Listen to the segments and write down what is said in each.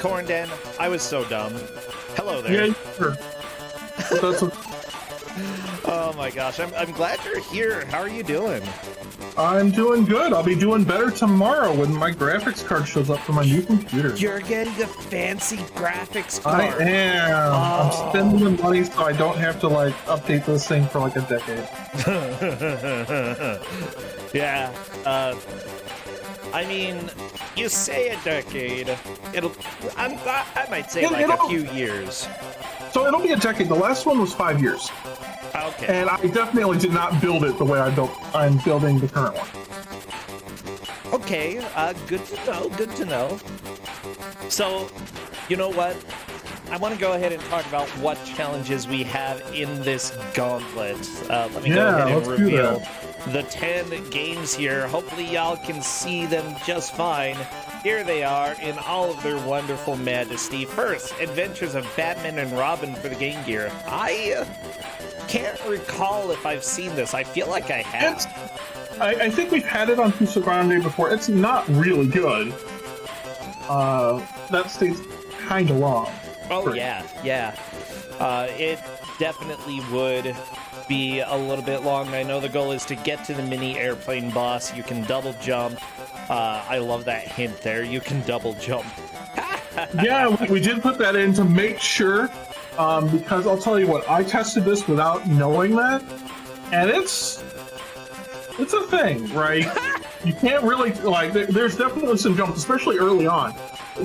Corn Den. I was so dumb. Hello there. Yeah, sure. That's Oh my gosh, I'm glad you're here. How are you doing? I'm doing good. I'll be doing better tomorrow when my graphics card shows up for my new computer. You're getting a fancy graphics I card. am. I'm spending the money so I don't have to like update this thing for like a decade. Yeah. I mean, you say a decade. I might say like a few years. So it'll be a decade. The last one was 5 years. Okay. And I definitely did not build it the way I'm building the current one. Okay, good to know, good to know. So, you know what? I want to go ahead and talk about what challenges we have in this gauntlet. Let me go ahead and reveal the 10 games here. Hopefully y'all can see them just fine. Here they are in all of their wonderful majesty. First, Adventures of Batman and Robin for the Game Gear. I can't recall if I've seen this. I feel like I have. I think we've had it on Ku5ogrande before. It's not really good. That stays kind of long. Oh, yeah. It definitely would be a little bit long. I know the goal is to get to the mini airplane boss. You can double jump. I love that hint there. You can double jump. Yeah, we did put that in to make sure, because I'll tell you what, I tested this without knowing that, and it's a thing, right? You can't really, like, there's definitely some jumps, especially early on,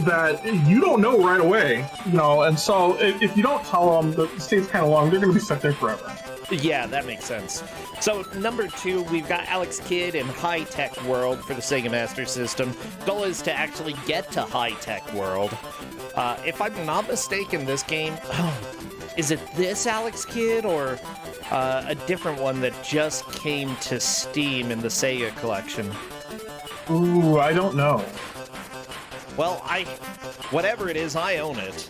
that you don't know right away, you know, and so if you don't tell them that the state's kind of long, they're going to be stuck there forever. Yeah, that makes sense. So, number 2, we've got Alex Kidd in High Tech World for the Sega Master System. Goal is to actually get to High Tech World. If I'm not mistaken, this game... is it this Alex Kidd, or a different one that just came to Steam in the Sega collection? Ooh, I don't know. Well, whatever it is, I own it.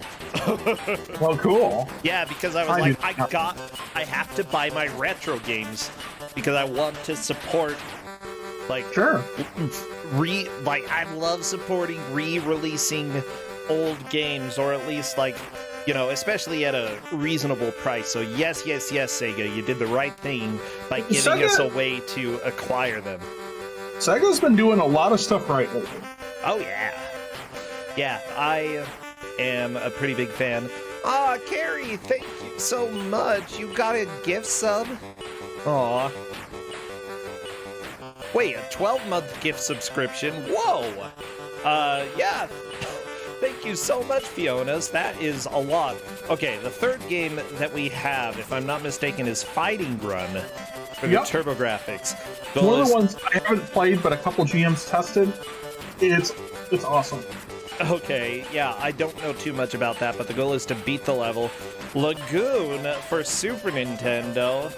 Well, cool. Yeah, because I was I have to buy my retro games because I want to support, like, sure. I love supporting re-releasing old games, or at least, like, you know, especially at a reasonable price. So yes, Sega, you did the right thing by giving us a way to acquire them. Sega's been doing a lot of stuff right lately. Oh, yeah. Yeah, I am a pretty big fan. Carrie, thank you so much. You got a gift sub? Aw. Wait, a 12-month gift subscription? Whoa! Yeah. Thank you so much, Fionas. That is a lot. Okay, the third game that we have, if I'm not mistaken, is Fighting Run for the TurboGrafx. One of the ones I haven't played, but a couple GMs tested. It's awesome. Okay, yeah, I don't know too much about that, but the goal is to beat the level. Lagoon for Super Nintendo.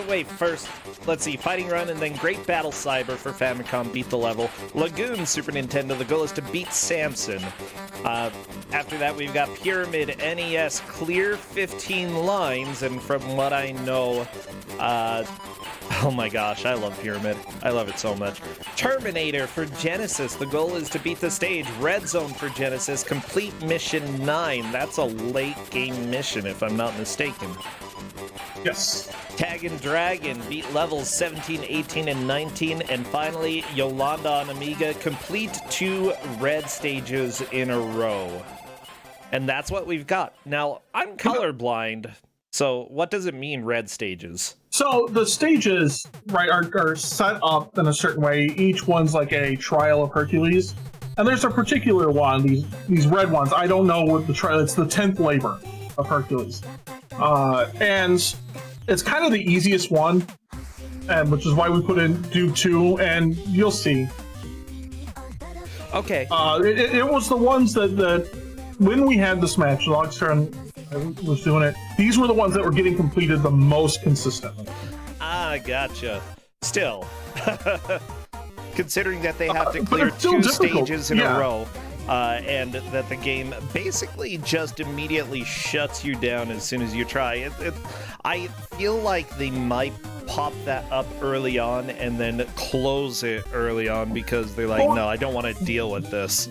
Wait. First, let's see. Fighting Run and then Great Battle Cyber for Famicom, beat the level. Lagoon, Super Nintendo, the goal is to beat Samson. After that, we've got Pyramid NES, clear 15 lines, and from what I know, oh my gosh, I love Pyramid. I love it so much. Terminator for Genesis. The goal is to beat the stage. Red Zone for Genesis. Complete Mission 9. That's a late game mission, if I'm not mistaken. Yes. Tag and Dragon. Beat levels 17, 18, and 19. And finally, Yolanda on Amiga. Complete 2 red stages in a row. And that's what we've got. Now, I'm colorblind. So what does it mean, red stages? So the stages, right, are set up in a certain way. Each one's like a trial of Hercules. And there's a particular one, these red ones. I don't know what the trial, it's the 10th labor of Hercules. And it's kind of the easiest one, and which is why we put in do 2, and you'll see. Okay. It was the ones that when we had this match, Logstar was doing it, these were the ones that were getting completed the most consistently. Ah, gotcha. Still, considering that they have to clear 2 stages in a row, and that the game basically just immediately shuts you down as soon as you try. I feel like they might pop that up early on and then close it early on because they're like, no, I don't want to deal with this.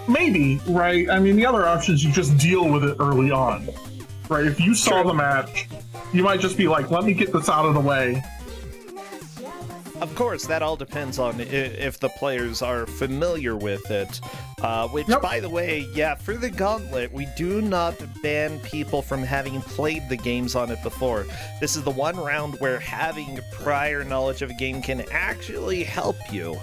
Maybe, right? I mean, the other option is you just deal with it early on, right? If you saw the match, you might just be like, let me get this out of the way. Of course, that all depends on if the players are familiar with it. Which, by the way, yeah, for the Gauntlet, we do not ban people from having played the games on it before. This is the one round where having prior knowledge of a game can actually help you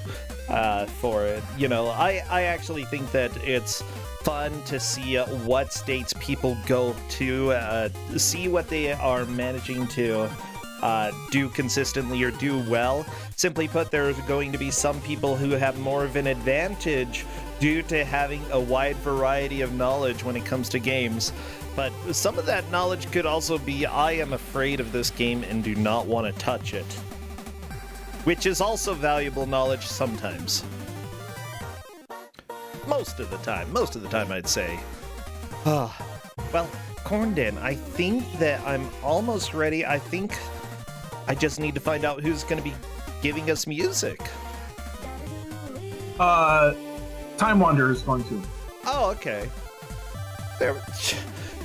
for it. You know, I actually think that it's fun to see what states people go to, see what they are managing to do consistently or do well. Simply put, there's going to be some people who have more of an advantage due to having a wide variety of knowledge when it comes to games. But some of that knowledge could also be, I am afraid of this game and do not want to touch it. Which is also valuable knowledge sometimes. Most of the time I'd say. Well, Cornden, I think that I'm almost ready. I think I just need to find out who's going to be giving us music. Time Wanderer is going to. Oh, okay.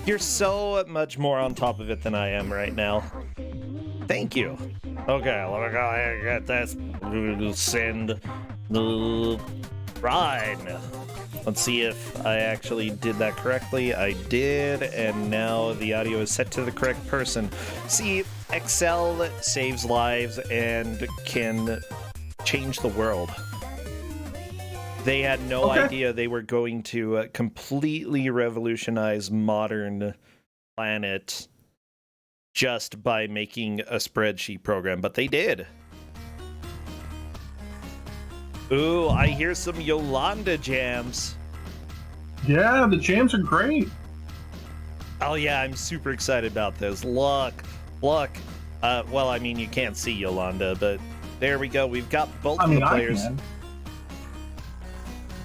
You're so much more on top of it than I am right now. Thank you. Okay, let me go ahead and get this. Send the ride. Let's see if I actually did that correctly. I did, and now the audio is set to the correct person. See, Excel saves lives and can change the world. They had no idea they were going to completely revolutionize modern planet just by making a spreadsheet program, but they did. Ooh, I hear some Yolanda jams. Yeah, the jams are great. Oh yeah, I'm super excited about this. Look. Well, I mean, you can't see Yolanda, but there we go. We've got both the players. I can.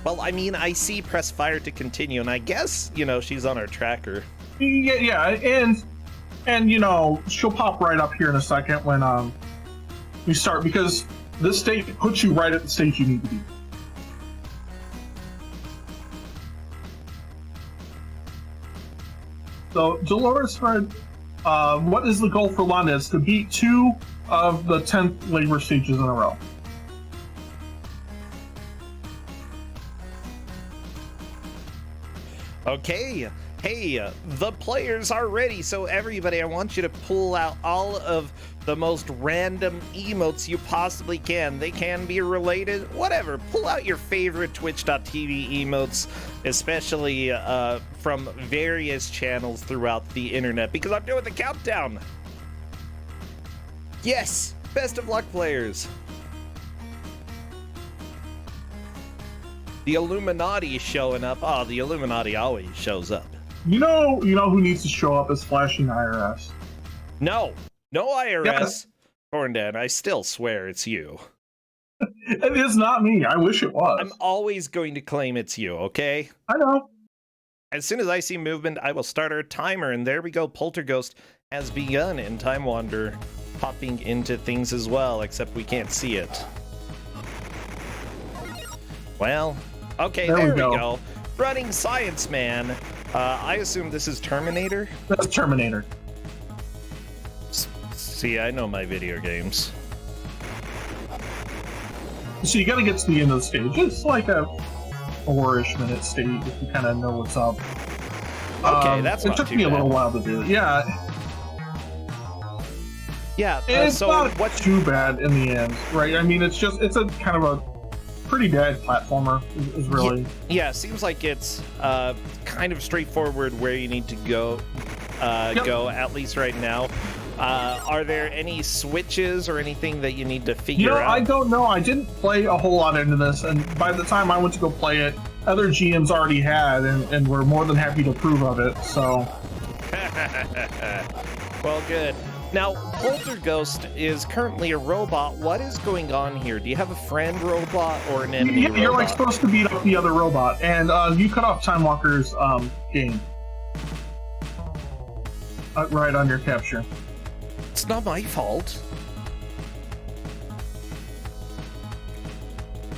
Well, I mean, I see press fire to continue, and I guess, you know, she's on our tracker. Yeah, and you know, she'll pop right up here in a second when we start, because this stage puts you right at the stage you need to be. So, Dolores Fred, what is the goal for Lana? It's to beat 2 of the 10th labor stages in a row. Okay, hey, the players are ready, so everybody, I want you to pull out all of the most random emotes you possibly can. They can be related, whatever. Pull out your favorite Twitch.tv emotes, especially from various channels throughout the internet, because I'm doing the countdown. Yes, best of luck, players. The Illuminati is showing up. Oh, the Illuminati always shows up. You know who needs to show up is flashing IRS. No IRS. Cornden, I still swear it's you. It is not me. I wish it was. I'm always going to claim it's you, okay? I know. As soon as I see movement, I will start our timer, and there we go. Polterghost has begun, and Time Wander popping into things as well, except we can't see it. Well, okay, there we go. Running Science Man. I assume this is Terminator? That's Terminator. See, I know my video games. So you gotta get to the end of the stage. It's like a 4-ish minute stage if you kind of know what's up. Okay, that's not too bad. It took me a little while to do it. Yeah. Yeah, it's so not too bad in the end, right? I mean, it's a kind of a pretty dead platformer, is really. Yeah, seems like it's kind of straightforward where you need to go, at least right now. Are there any switches or anything that you need to figure out? I don't know. I didn't play a whole lot into this, and by the time I went to go play it, other GMs already had, and were more than happy to approve of it, so. Well, good. Now, Polterghost is currently a robot. What is going on here? Do you have a friend robot or an enemy robot? You're like supposed to beat up the other robot, and you cut off Time Walker's game. Right on your capture. It's not my fault.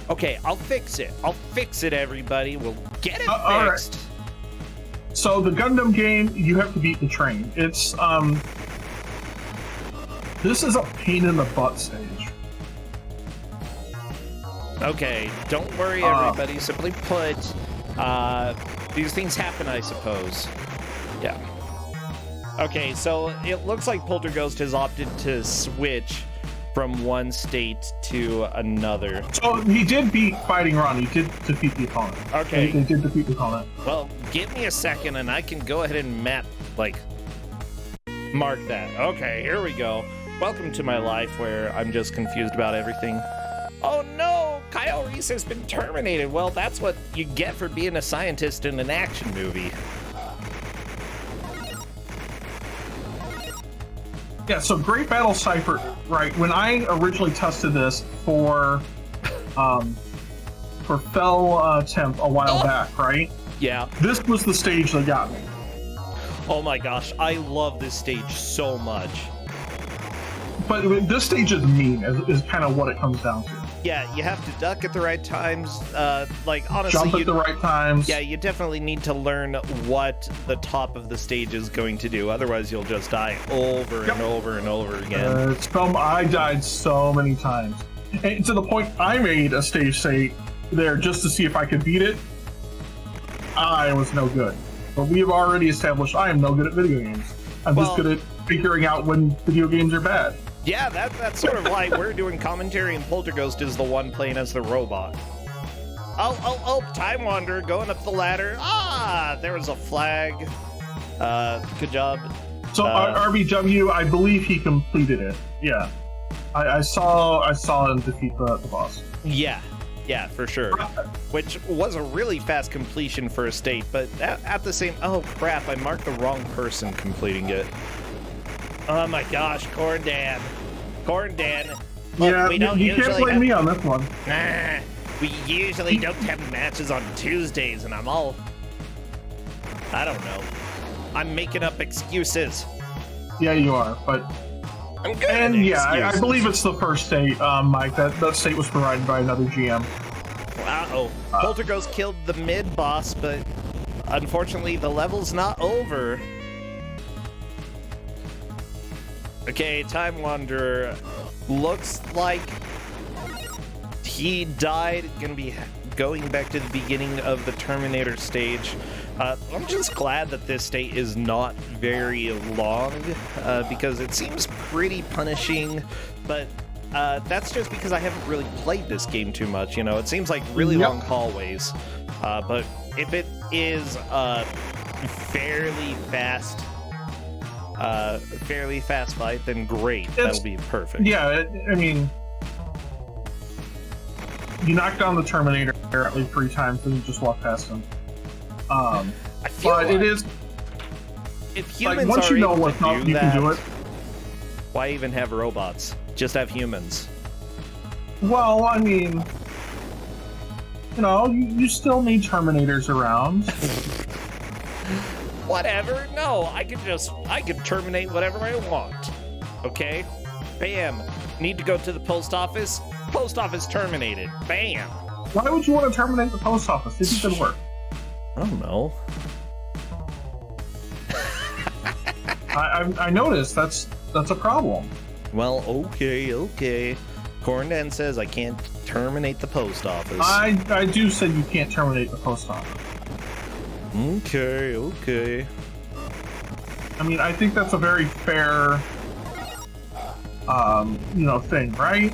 Okay, I'll fix it. I'll fix it, everybody. We'll get it fixed. Right. So the Gundam game, you have to beat the train. It's this is a pain in the butt stage. Okay, don't worry, everybody. Simply put, these things happen, I suppose. Yeah. Okay, so it looks like Polterghost has opted to switch from one state to another. So he did beat Fighting Ron. He did defeat the opponent. Okay. He did defeat the opponent. Well, give me a second and I can go ahead and mark that. Okay, here we go. Welcome to my life where I'm just confused about everything. Oh no, Kyle Reese has been terminated. Well, that's what you get for being a scientist in an action movie. Yeah, so Great Battle Cypher, right, when I originally tested this for Fell Temp a while back, right? Yeah. This was the stage that got me. Oh my gosh, I love this stage so much. But this stage is mean, is kind of what it comes down to. Yeah, you have to duck at the right times. Like, honestly, jump at the right times. Yeah, you definitely need to learn what the top of the stage is going to do. Otherwise, you'll just die over and over and over again. I died so many times. And to the point I made a stage state there just to see if I could beat it. I was no good. But we have already established I am no good at video games. I'm just good at figuring out when video games are bad. Yeah, that's sort of why we're doing commentary and Polterghost is the one playing as the robot. Oh, Time Wanderer going up the ladder. Ah, there was a flag. Good job. So RBW, I believe he completed it. Yeah. I saw him defeat the boss. Yeah, for sure. Which was a really fast completion for a state, but at the same... Oh, crap, I marked the wrong person completing it. Oh my gosh, Corn Dan. Look, yeah, we don't you can't blame me on this one. We usually don't have matches on Tuesdays, and I'm all... I don't know. I'm making up excuses. Yeah, you are, but... I'm good. And yeah, I believe it's the first state, Mike. That state was provided by another GM. Uh-oh. Polterghost killed the mid-boss, but unfortunately the level's not over. Okay, Time Wanderer looks like he died. Gonna be going back to the beginning of the Terminator stage. I'm just glad that this state is not very long because it seems pretty punishing, but that's just because I haven't really played this game too much. You know, it seems like really long hallways, but if it is fairly fast fight, then great. That'll be perfect. Yeah, I mean, you knock down the Terminator at least 3 times and you just walk past him. I feel but like it is... If humans once are you know able what's to up, do you can do that, it. why even have robots? Just have humans. Well, I mean, you know, you still need Terminators around. Whatever. No, I could terminate whatever I want. Okay? Bam. Need to go to the post office? Post office terminated. Bam. Why would you want to terminate the post office? This isn't gonna work. I don't know. I noticed that's a problem. Well, okay. Corndan says I can't terminate the post office. I do say you can't terminate the post office. Okay. I mean, I think that's a very fair, thing, right?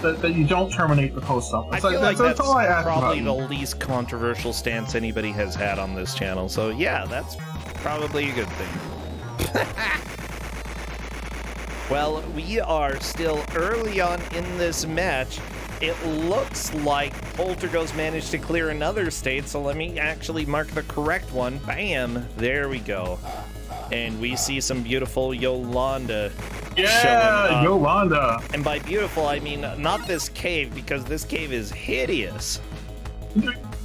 That you don't terminate the post office. I feel like that's all I ask probably about. the least controversial stance anybody has had on this channel. So yeah, that's probably a good thing. Well, we are still early on in this match. It looks like Polterghost managed to clear another state, so let me actually mark the correct one. Bam! There we go. And we see some beautiful Yolanda showing up. Yolanda! And by beautiful, I mean not this cave, because this cave is hideous.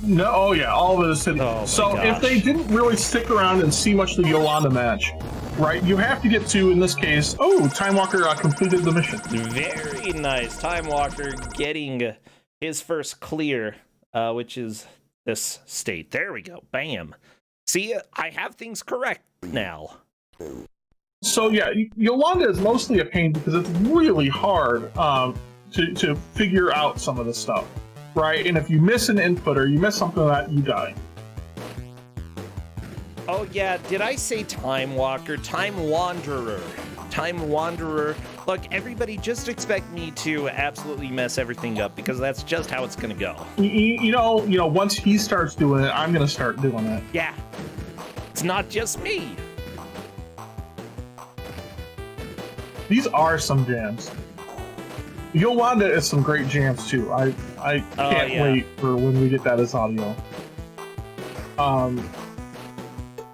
No, oh yeah, all of it is hideous. Oh, so gosh. if they didn't really stick around and see much of the Yolanda match, right? You have to get to, in this case, oh, Time Walker completed the mission. Very nice. Time Walker getting his first clear, which is this state. There we go. Bam. See, I have things correct now. So yeah, Yolanda is mostly a pain because it's really hard to figure out some of the stuff, right? And if you miss an input or you miss something like that, you die. Oh yeah, did I say Time Walker? Time Wanderer. Time Wanderer. Look, everybody just expect me to absolutely mess everything up because that's just how it's gonna go. You know, once he starts doing it, I'm gonna start doing it. Yeah. It's not just me. These are some jams. Yolanda is some great jams too. I can't wait for when we get that as audio.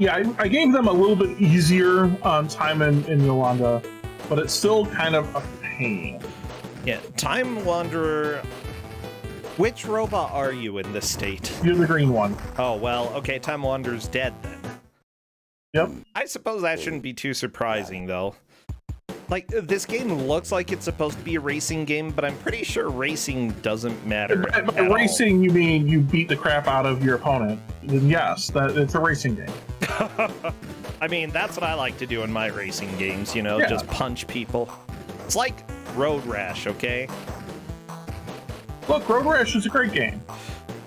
Yeah, I gave them a little bit easier time in Yolanda, but it's still kind of a pain. Yeah, Time Wanderer. Which robot are you in this state? You're the green one. Oh, well, okay, Time Wanderer's dead then. Yep. I suppose that shouldn't be too surprising, though. Like, this game looks like it's supposed to be a racing game, but I'm pretty sure racing doesn't matter. By racing, you mean you beat the crap out of your opponent. Then yes, it's a racing game. I mean, that's what I like to do in my racing games, you know, just punch people. It's like Road Rash, okay? Look, Road Rash is a great game.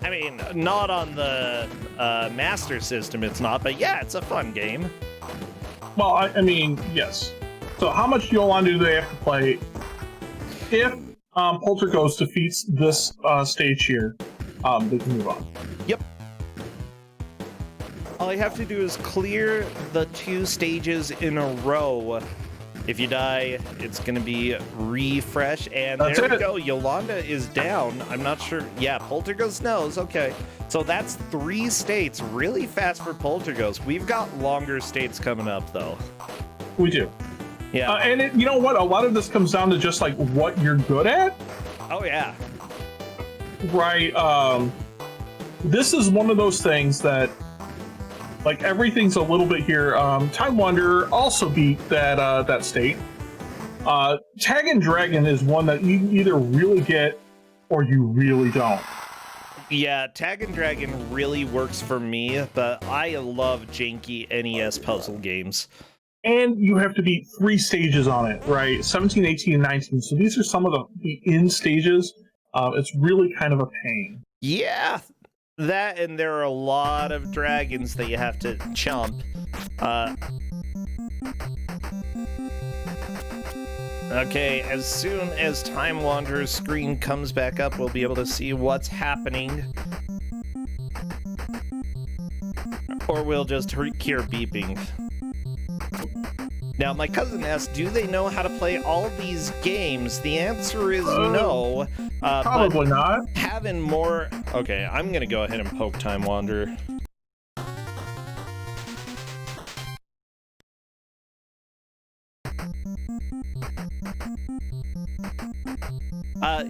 I mean, not on the Master System, it's not, but yeah, it's a fun game. Well, I mean, yes. So how much Yolanda do they have to play? If Polterghost defeats this stage here, they can move on. Yep. All I have to do is clear the 2 stages in a row. If you die, it's going to be refresh. And there we go. Yolanda is down. I'm not sure. Yeah, Polterghost knows. Okay. So that's 3 states really fast for Polterghost. We've got longer states coming up, though. We do. Yeah. And you know what? A lot of this comes down to just like what you're good at. Oh, yeah. Right. This is one of those things that, like, everything's a little bit here. Time Wanderer also beat that state. Tag and Dragon is one that you either really get or you really don't. Yeah, Tag and Dragon really works for me, but I love janky NES puzzle games. And you have to beat 3 stages on it, right? 17, 18, and 19. So these are some of the end stages. It's really kind of a pain. Yeah, that, and there are a lot of dragons that you have to chomp. Okay, as soon as Time Wanderer's screen comes back up, we'll be able to see what's happening. Or we'll just hear beeping. Now, my cousin asked, do they know how to play all these games? The answer is no. Probably not. Having more... Okay, I'm going to go ahead and poke Time Wanderer.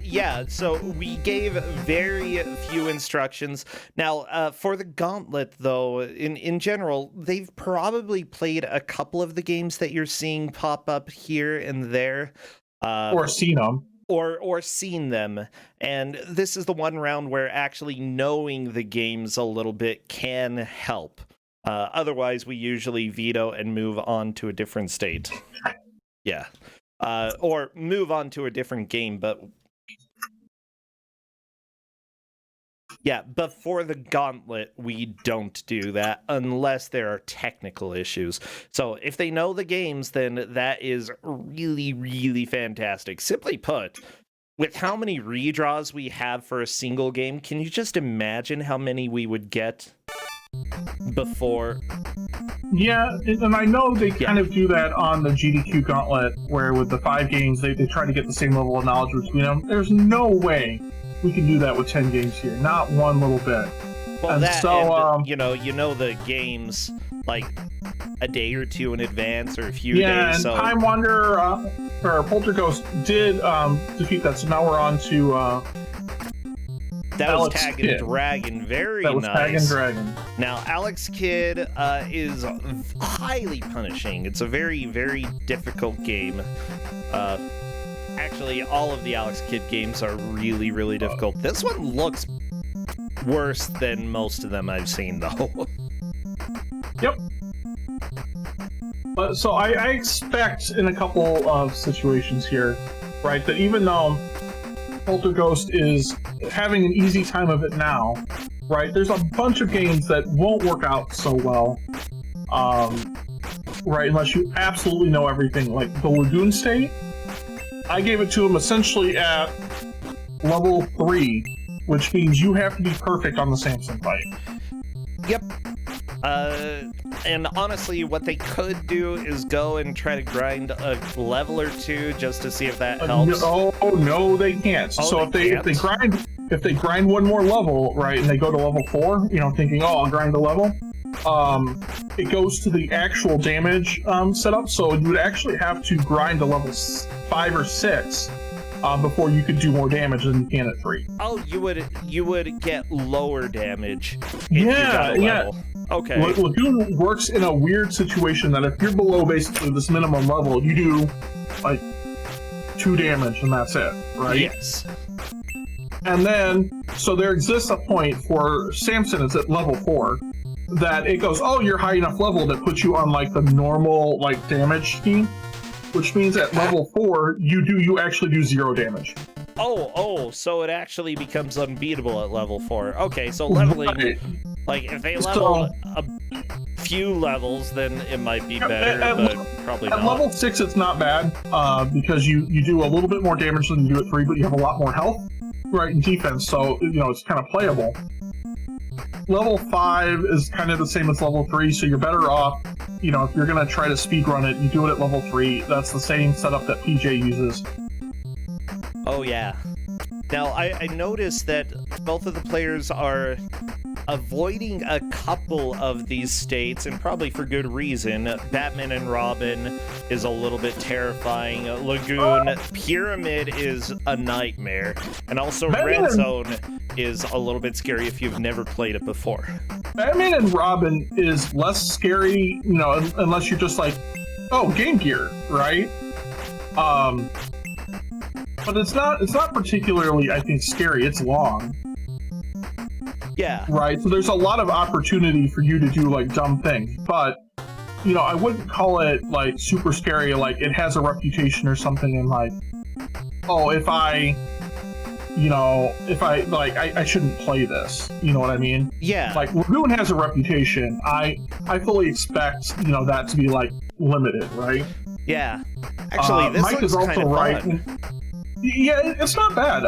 Yeah, so we gave very few instructions. Now, for the Gauntlet, though, in general, they've probably played a couple of the games that you're seeing pop up here and there. Or seen them. Or seen them. And this is the one round where actually knowing the games a little bit can help. Otherwise, we usually veto and move on to a different state. Yeah. Or move on to a different game, but... Yeah, before the Gauntlet, we don't do that unless there are technical issues. So if they know the games, then that is really, really fantastic. Simply put, with how many redraws we have for a single game, can you just imagine how many we would get before? Yeah, and I know they kind of do that on the GDQ Gauntlet, where with the 5 games, they try to get the same level of knowledge between them. There's no way we can do that with 10 games here. Not one little bit. Well, and that, so, and, you know the games like a day or two in advance or a few days. Yeah, and so... Time Wanderer or Polterghost did defeat that. So now we're on to That was Alex Tag Kidd. and Dragon. Very That was nice. Tag and Dragon. Now, Alex Kidd is highly punishing. It's a very, very difficult game. Actually, all of the Alex Kidd games are really, really difficult. This one looks worse than most of them I've seen, though. Yep. So I expect in a couple of situations here, right, that even though Polterghost is having an easy time of it now, right, there's a bunch of games that won't work out so well, right, unless you absolutely know everything. Like the Lagoon State, I gave it to him essentially at level 3, which means you have to be perfect on the Samson fight. Yep. And honestly, what they could do is go and try to grind a level or two just to see if that helps. No, they can't. Oh, so if they grind one more level, right, and they go to level 4, thinking, oh, I'll grind the level, it goes to the actual damage setup. So you would actually have to grind to level 5 or 6 before you could do more damage than you can at 3. Oh, you would get lower damage if you got a level. Okay. Lagoon works in a weird situation that if you're below basically this minimum level, you do like 2 damage and that's it, right? Yes. And then, so there exists a point for Samson, it's at level 4, that it goes, oh, you're high enough level that puts you on like the normal like damage scheme, which means at level 4 you actually do 0 damage. So it actually becomes unbeatable at level 4. Okay, so leveling, right. Like if they level a few levels, then it might be better, but probably not. At level 6 it's not bad, because you do a little bit more damage than you do at 3, but you have a lot more health, right, and defense, so it's kind of playable. Level 5 is kind of the same as level 3, so you're better off, if you're going to try to speedrun it, you do it at level 3. That's the same setup that PJ uses. Oh, yeah. Now, I noticed that both of the players are avoiding a couple of these states, and probably for good reason. Batman and Robin is a little bit terrifying. Lagoon, Pyramid is a nightmare. And also Red Zone is a little bit scary if you've never played it before. Batman and Robin is less scary, unless you're just like, oh, Game Gear, right? But it's not particularly, I think, scary. It's long. Yeah. Right? So there's a lot of opportunity for you to do, like, dumb things. But, I wouldn't call it, like, super scary, like, it has a reputation or something, and, like, oh, if I shouldn't play this. You know what I mean? Yeah. Like, Lagoon has a reputation. I fully expect, that to be, like, limited, right? Yeah. Actually, this Mike is also right. Yeah, it's not bad.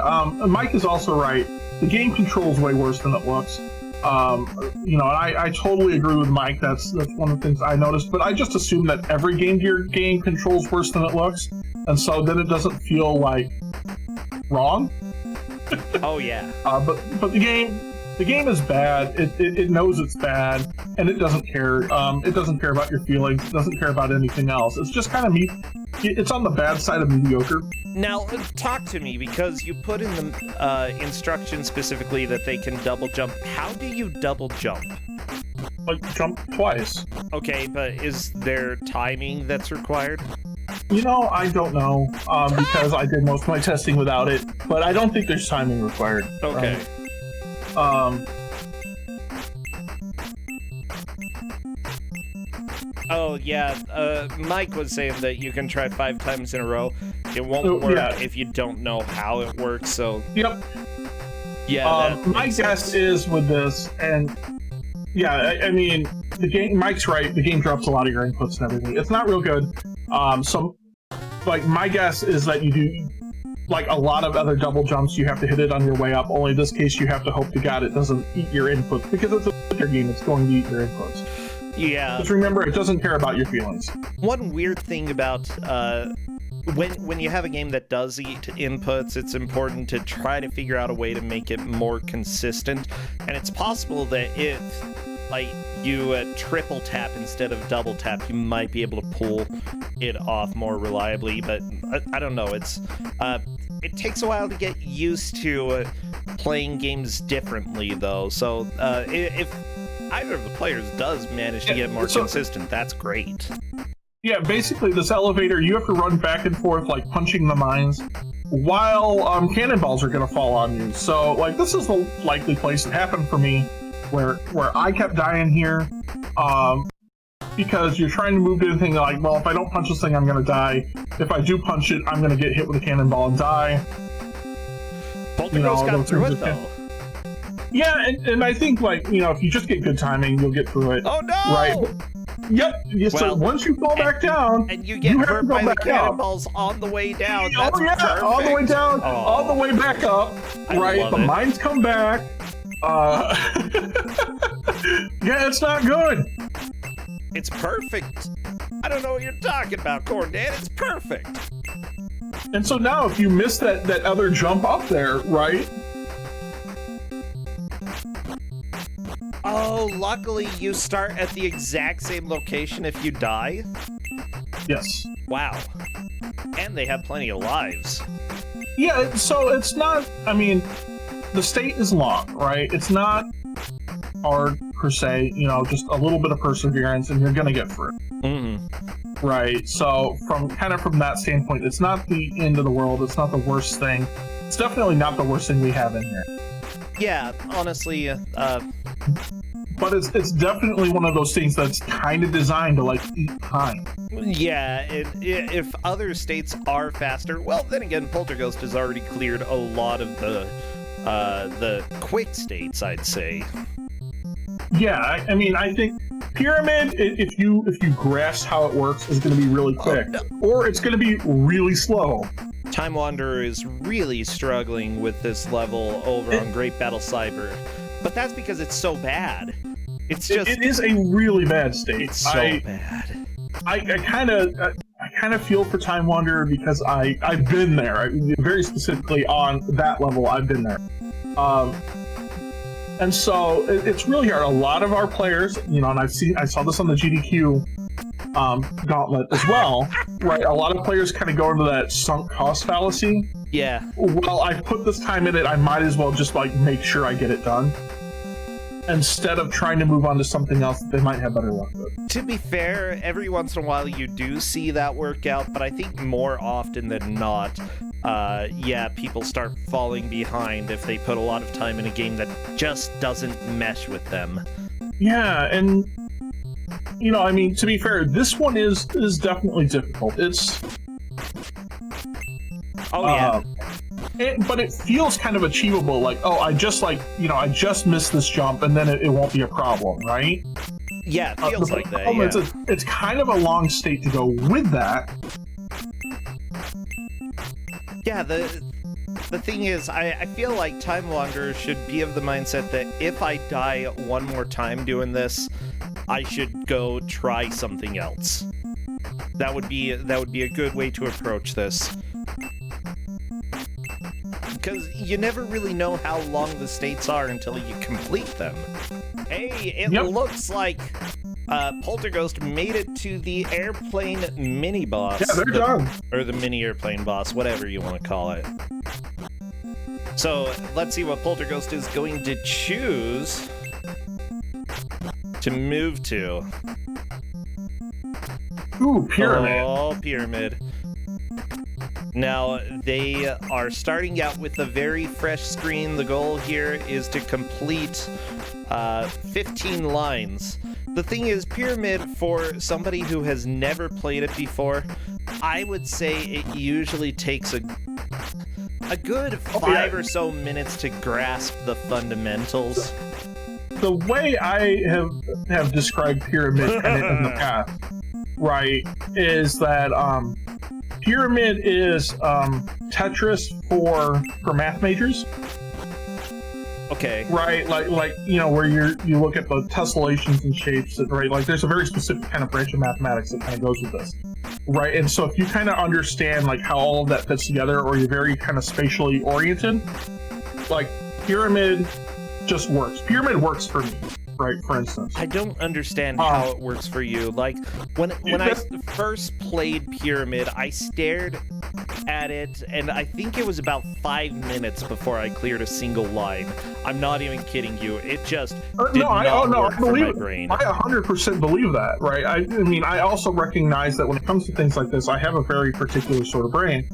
Mike is also right. The game controls way worse than it looks. And I totally agree with Mike. That's one of the things I noticed. But I just assume that every Game Gear game controls worse than it looks, and so then it doesn't feel like wrong. Oh yeah. But the game is bad. It knows it's bad, and it doesn't care. It doesn't care about your feelings. It doesn't care about anything else. It's just kind of it's on the bad side of mediocre. Now, talk to me, because you put in the instructions specifically that they can double jump. How do you double jump? Like, jump twice. Okay, but is there timing that's required? I don't know, because I did most of my testing without it, but I don't think there's timing required. Okay. Oh, yeah, Mike was saying that you can try 5 times in a row. It won't work if you don't know how it works, so... Yep. Yeah, my guess is with this, and... Yeah, I mean, the game... Mike's right, the game drops a lot of your inputs and everything. It's not real good. So, like, my guess is that you do... Like a lot of other double jumps, you have to hit it on your way up. Only in this case, you have to hope to God it doesn't eat your inputs, because it's a video game, it's going to eat your inputs. Yeah. Just remember, it doesn't care about your feelings. One weird thing about when you have a game that does eat inputs, it's important to try to figure out a way to make it more consistent. And it's possible that if you triple tap instead of double tap, you might be able to pull it off more reliably. But I don't know. It takes a while to get used to playing games differently, though. So if either of the players does manage to get more consistent, that's great. Yeah, basically this elevator, you have to run back and forth, like punching the mines, while cannonballs are going to fall on you. So, like, this is the likely place it happened for me, where I kept dying here, because you're trying to move to anything like, well, if I don't punch this thing, I'm going to die. If I do punch it, I'm going to get hit with a cannonball and die. Poltergeist got through it, though. Yeah, and I think, like, if you just get good timing, you'll get through it. Oh, no! Right? Yep. So once you fall back down, and you get hurt by the cannonballs on the way down. That's perfect. All the way down, all the way back up. Right? The mines come back. Yeah, it's not good. It's perfect. I don't know what you're talking about, Corn Dad. It's perfect. And so now, if you miss that other jump up there, right? Oh, luckily you start at the exact same location if you die? Yes. Wow. And they have plenty of lives. Yeah, so it's not, I mean, the state is long, right? It's not hard, per se, just a little bit of perseverance and you're going to get through it. Mm-hmm. Right, so from that standpoint, it's not the end of the world, it's not the worst thing. It's definitely not the worst thing we have in here. Yeah, honestly, but it's definitely one of those things that's kind of designed to, like, eat time. Yeah, if other states are faster, well, then again, Poltergeist has already cleared a lot of the quick states, I'd say. Yeah, I mean, I think Pyramid, if you grasp how it works, is going to be really quick, or it's going to be really slow. Time Wanderer is really struggling with this level over on Great Battle Cyber, but that's because it's so bad. It's just it is a really bad state. It's so bad. I kind of feel for Time Wanderer because I've been there. Very specifically on that level, I've been there. And so it's really hard. A lot of our players, and I saw this on the GDQ Gauntlet as well, right? A lot of players kind of go into that sunk cost fallacy. Yeah. Well, I put this time in it, I might as well just, like, make sure I get it done, instead of trying to move on to something else that they might have better luck with. To be fair, every once in a while you do see that work out, but I think more often than not, people start falling behind if they put a lot of time in a game that just doesn't mesh with them. Yeah, and I mean, to be fair, this one is definitely difficult. It's but it feels kind of achievable. Like, oh, I just missed this jump, and then it won't be a problem, right? Yeah, it feels like that. Yeah. It's kind of a long state to go with that. Yeah, the thing is, I feel like Time Wanderer should be of the mindset that if I die one more time doing this, I should go try something else. That would be a good way to approach this. Because you never really know how long the states are until you complete them. Hey, it looks like Poltergeist made it to the airplane mini-boss. Yeah, they're done. Or the mini-airplane boss, whatever you want to call it. So, let's see what Poltergeist is going to choose to move to. Ooh, Pyramid. Oh, Pyramid. Now, they are starting out with a very fresh screen. The goal here is to complete 15 lines. The thing is, Pyramid, for somebody who has never played it before, I would say it usually takes a good 5 or so minutes to grasp the fundamentals. The way I have described Pyramid kind of in the past, right, is that Pyramid is Tetris for math majors. Okay. Right, like where you look at the tessellations and shapes, right? Like, there's a very specific kind of branch of mathematics that kind of goes with this, right? And so if you kind of understand, like, how all of that fits together, or you're very kind of spatially oriented, like, Pyramid just works. Pyramid works for me, right? For instance, I don't understand how it works for you. Like, when I first played Pyramid, I stared at it, and I think it was about 5 minutes before I cleared a single line. I'm not even kidding you. It just did not work for my brain. I 100% believe that, right? I mean, I also recognize that when it comes to things like this, I have a very particular sort of brain,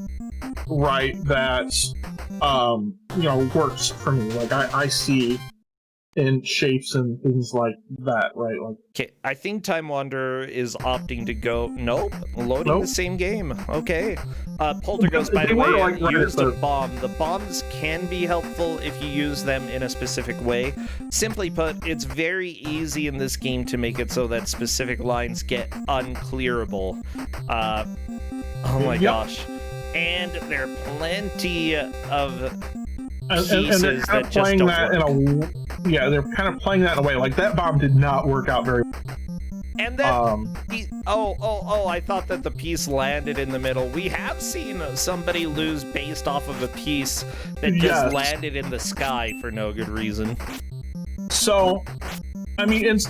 right? That, you know, works for me. Like I see in shapes and things like that, right? Like, okay, I think Time Wander is opting to go. Nope, loading the same game. Okay. Poltergust, by the way, like, used a bomb. The bombs can be helpful if you use them in a specific way. Simply put, it's very easy in this game to make it so that specific lines get unclearable. Oh my gosh. And there are plenty of pieces and they're kind of playing that in a they're kind of playing that in a way like that bomb did not work out very well. And then I thought that the piece landed in the middle. We have seen somebody lose based off of a piece that just landed in the sky for no good reason. So I mean, it's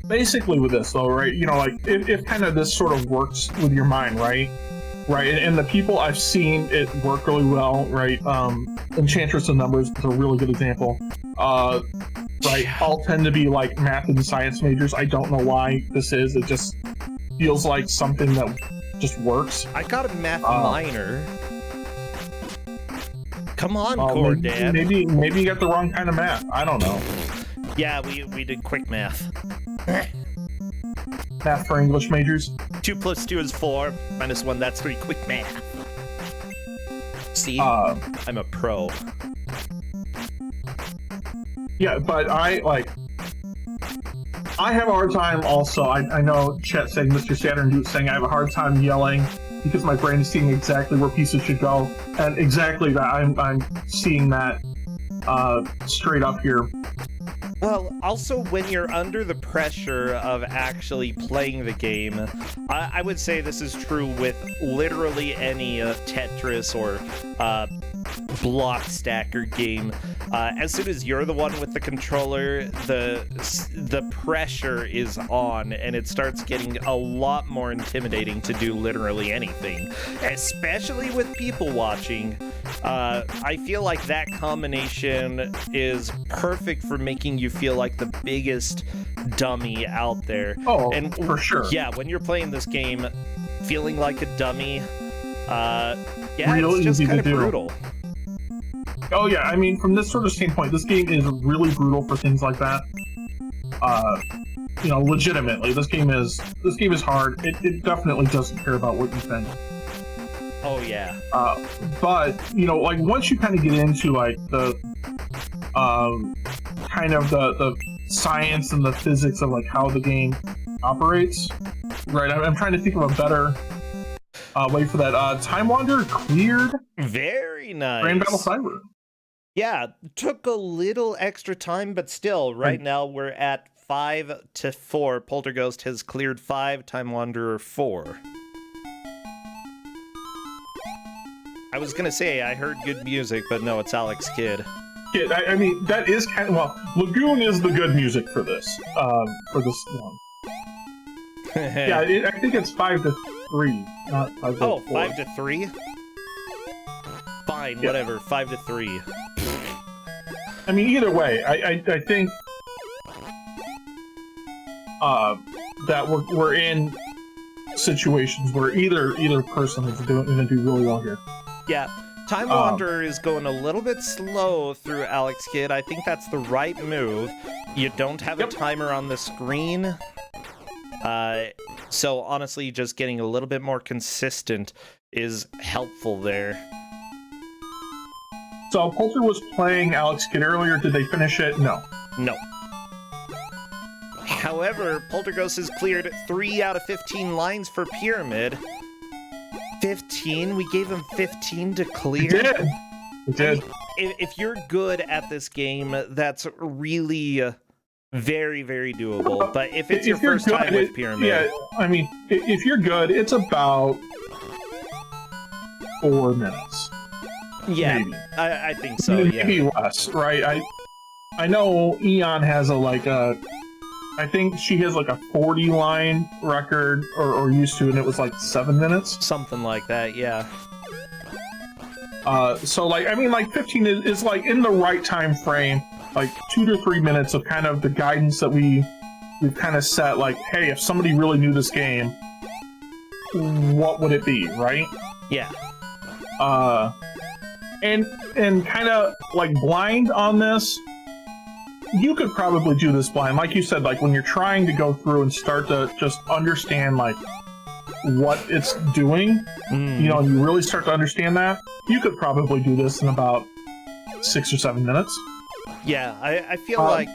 basically with this though, right? You know, like if kind of this sort of works with your mind, right? Right, and the people I've seen it work really well, right? Enchantress of Numbers is a really good example. Right, all tend to be like math and science majors. I don't know why this is. It just feels like something that just works. I got a math minor. Come on, Cord Dad. Maybe you got the wrong kind of math. I don't know. Yeah, we did quick math. Math for English majors. 2 + 2 is 4. -1, that's 3. Quick math. See? I'm a pro. Yeah, but I have a hard time also. I know chat saying Mr. Saturn Dude saying I have a hard time yelling because my brain is seeing exactly where pieces should go. And exactly that. I'm seeing that straight up here. Well, also, when you're under the pressure of actually playing the game, I would say this is true with literally any Tetris or block stacker game. As soon as you're the one with the controller, the pressure is on, and it starts getting a lot more intimidating to do literally anything, especially with people watching. I feel like that combination is perfect for making you feel like the biggest dummy out there. Oh, and for sure. Yeah, when you're playing this game, feeling like a dummy, real it's just easy kind to of do. brutal. Oh yeah, I mean, from this sort of standpoint, this game is really brutal for things like that. You know, legitimately, this game is hard. It definitely doesn't care about what you think. Oh yeah. But you know, like once you kind of get into like the kind of the science and the physics of like how the game operates, right? I'm trying to think of a better way for that. Time Wander cleared. Very nice. Grand Battle Cyber. Yeah, took a little extra time, but still, right now we're at 5-4. Poltergust has cleared 5, Time Wanderer 4. I was gonna say I heard good music, but no, it's Alex Kidd. Yeah, I mean that is kind of Lagoon is the good music for this one. Yeah, I think it's 5-3, not 5-4. Oh, 5-3. Fine, whatever. 5-3. I mean, either way, I think that we're in situations where either person is going to do really well here. Yeah, Time Wanderer is going a little bit slow through Alex Kidd. I think that's the right move. You don't have a timer on the screen. So honestly, just getting a little bit more consistent is helpful there. So Polter was playing Alex Kidd earlier. Did they finish it? No. No. However, Poltergust has cleared 3 out of 15 lines for Pyramid. 15? We gave him 15 to clear? We did. We did. I mean, if you're good at this game, that's really very, very doable. But if it's your first time with Pyramid... Yeah, I mean, if you're good, it's about 4 minutes. Yeah, maybe. I think so, maybe less, right? I know Eon has a I think she has like a 40-line record, or used to, and it was like 7 minutes. Something like that, yeah. So like, I mean, like 15 is like in the right time frame, like 2 to 3 minutes of kind of the guidance that we've kind of set. Like, hey, if somebody really knew this game, what would it be, right? Yeah. And kind of like blind on this, you could probably do this blind. Like you said, like when you're trying to go through and start to just understand like what it's doing, you know, and you really start to understand that, you could probably do this in about 6 or 7 minutes. Yeah, I feel like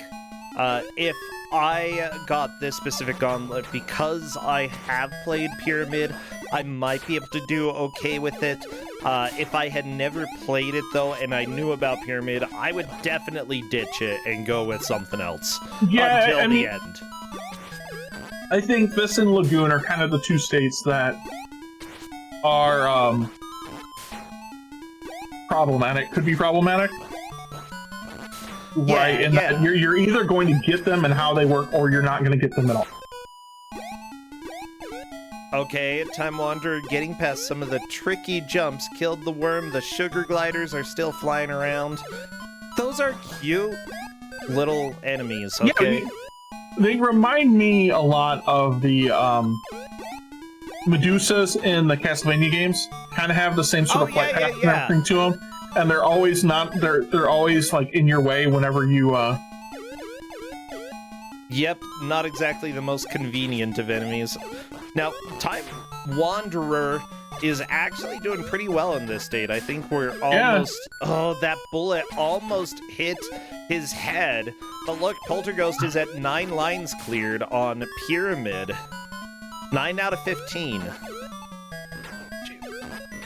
if I got this specific Gauntlet, because I have played Pyramid, I might be able to do okay with it. If I had never played it, though, and I knew about Pyramid, I would definitely ditch it and go with something else until the end. I think this and Lagoon are kind of the two states that are problematic. Could be problematic. Yeah, right, and that you're either going to get them and how they work, or you're not going to get them at all. Okay, Time Wanderer getting past some of the tricky jumps, killed the worm, the sugar gliders are still flying around. Those are cute little enemies, okay? Yeah, they remind me a lot of the Medusas in the Castlevania games. Kind of have the same sort of flight path and everything to them. And they're always they're always like in your way whenever you Yep, not exactly the most convenient of enemies. Now, Time Wanderer is actually doing pretty well in this state. I think we're almost... Yeah. Oh, that bullet almost hit his head. But look, Polterghost is at 9 lines cleared on Pyramid. 9 out of 15.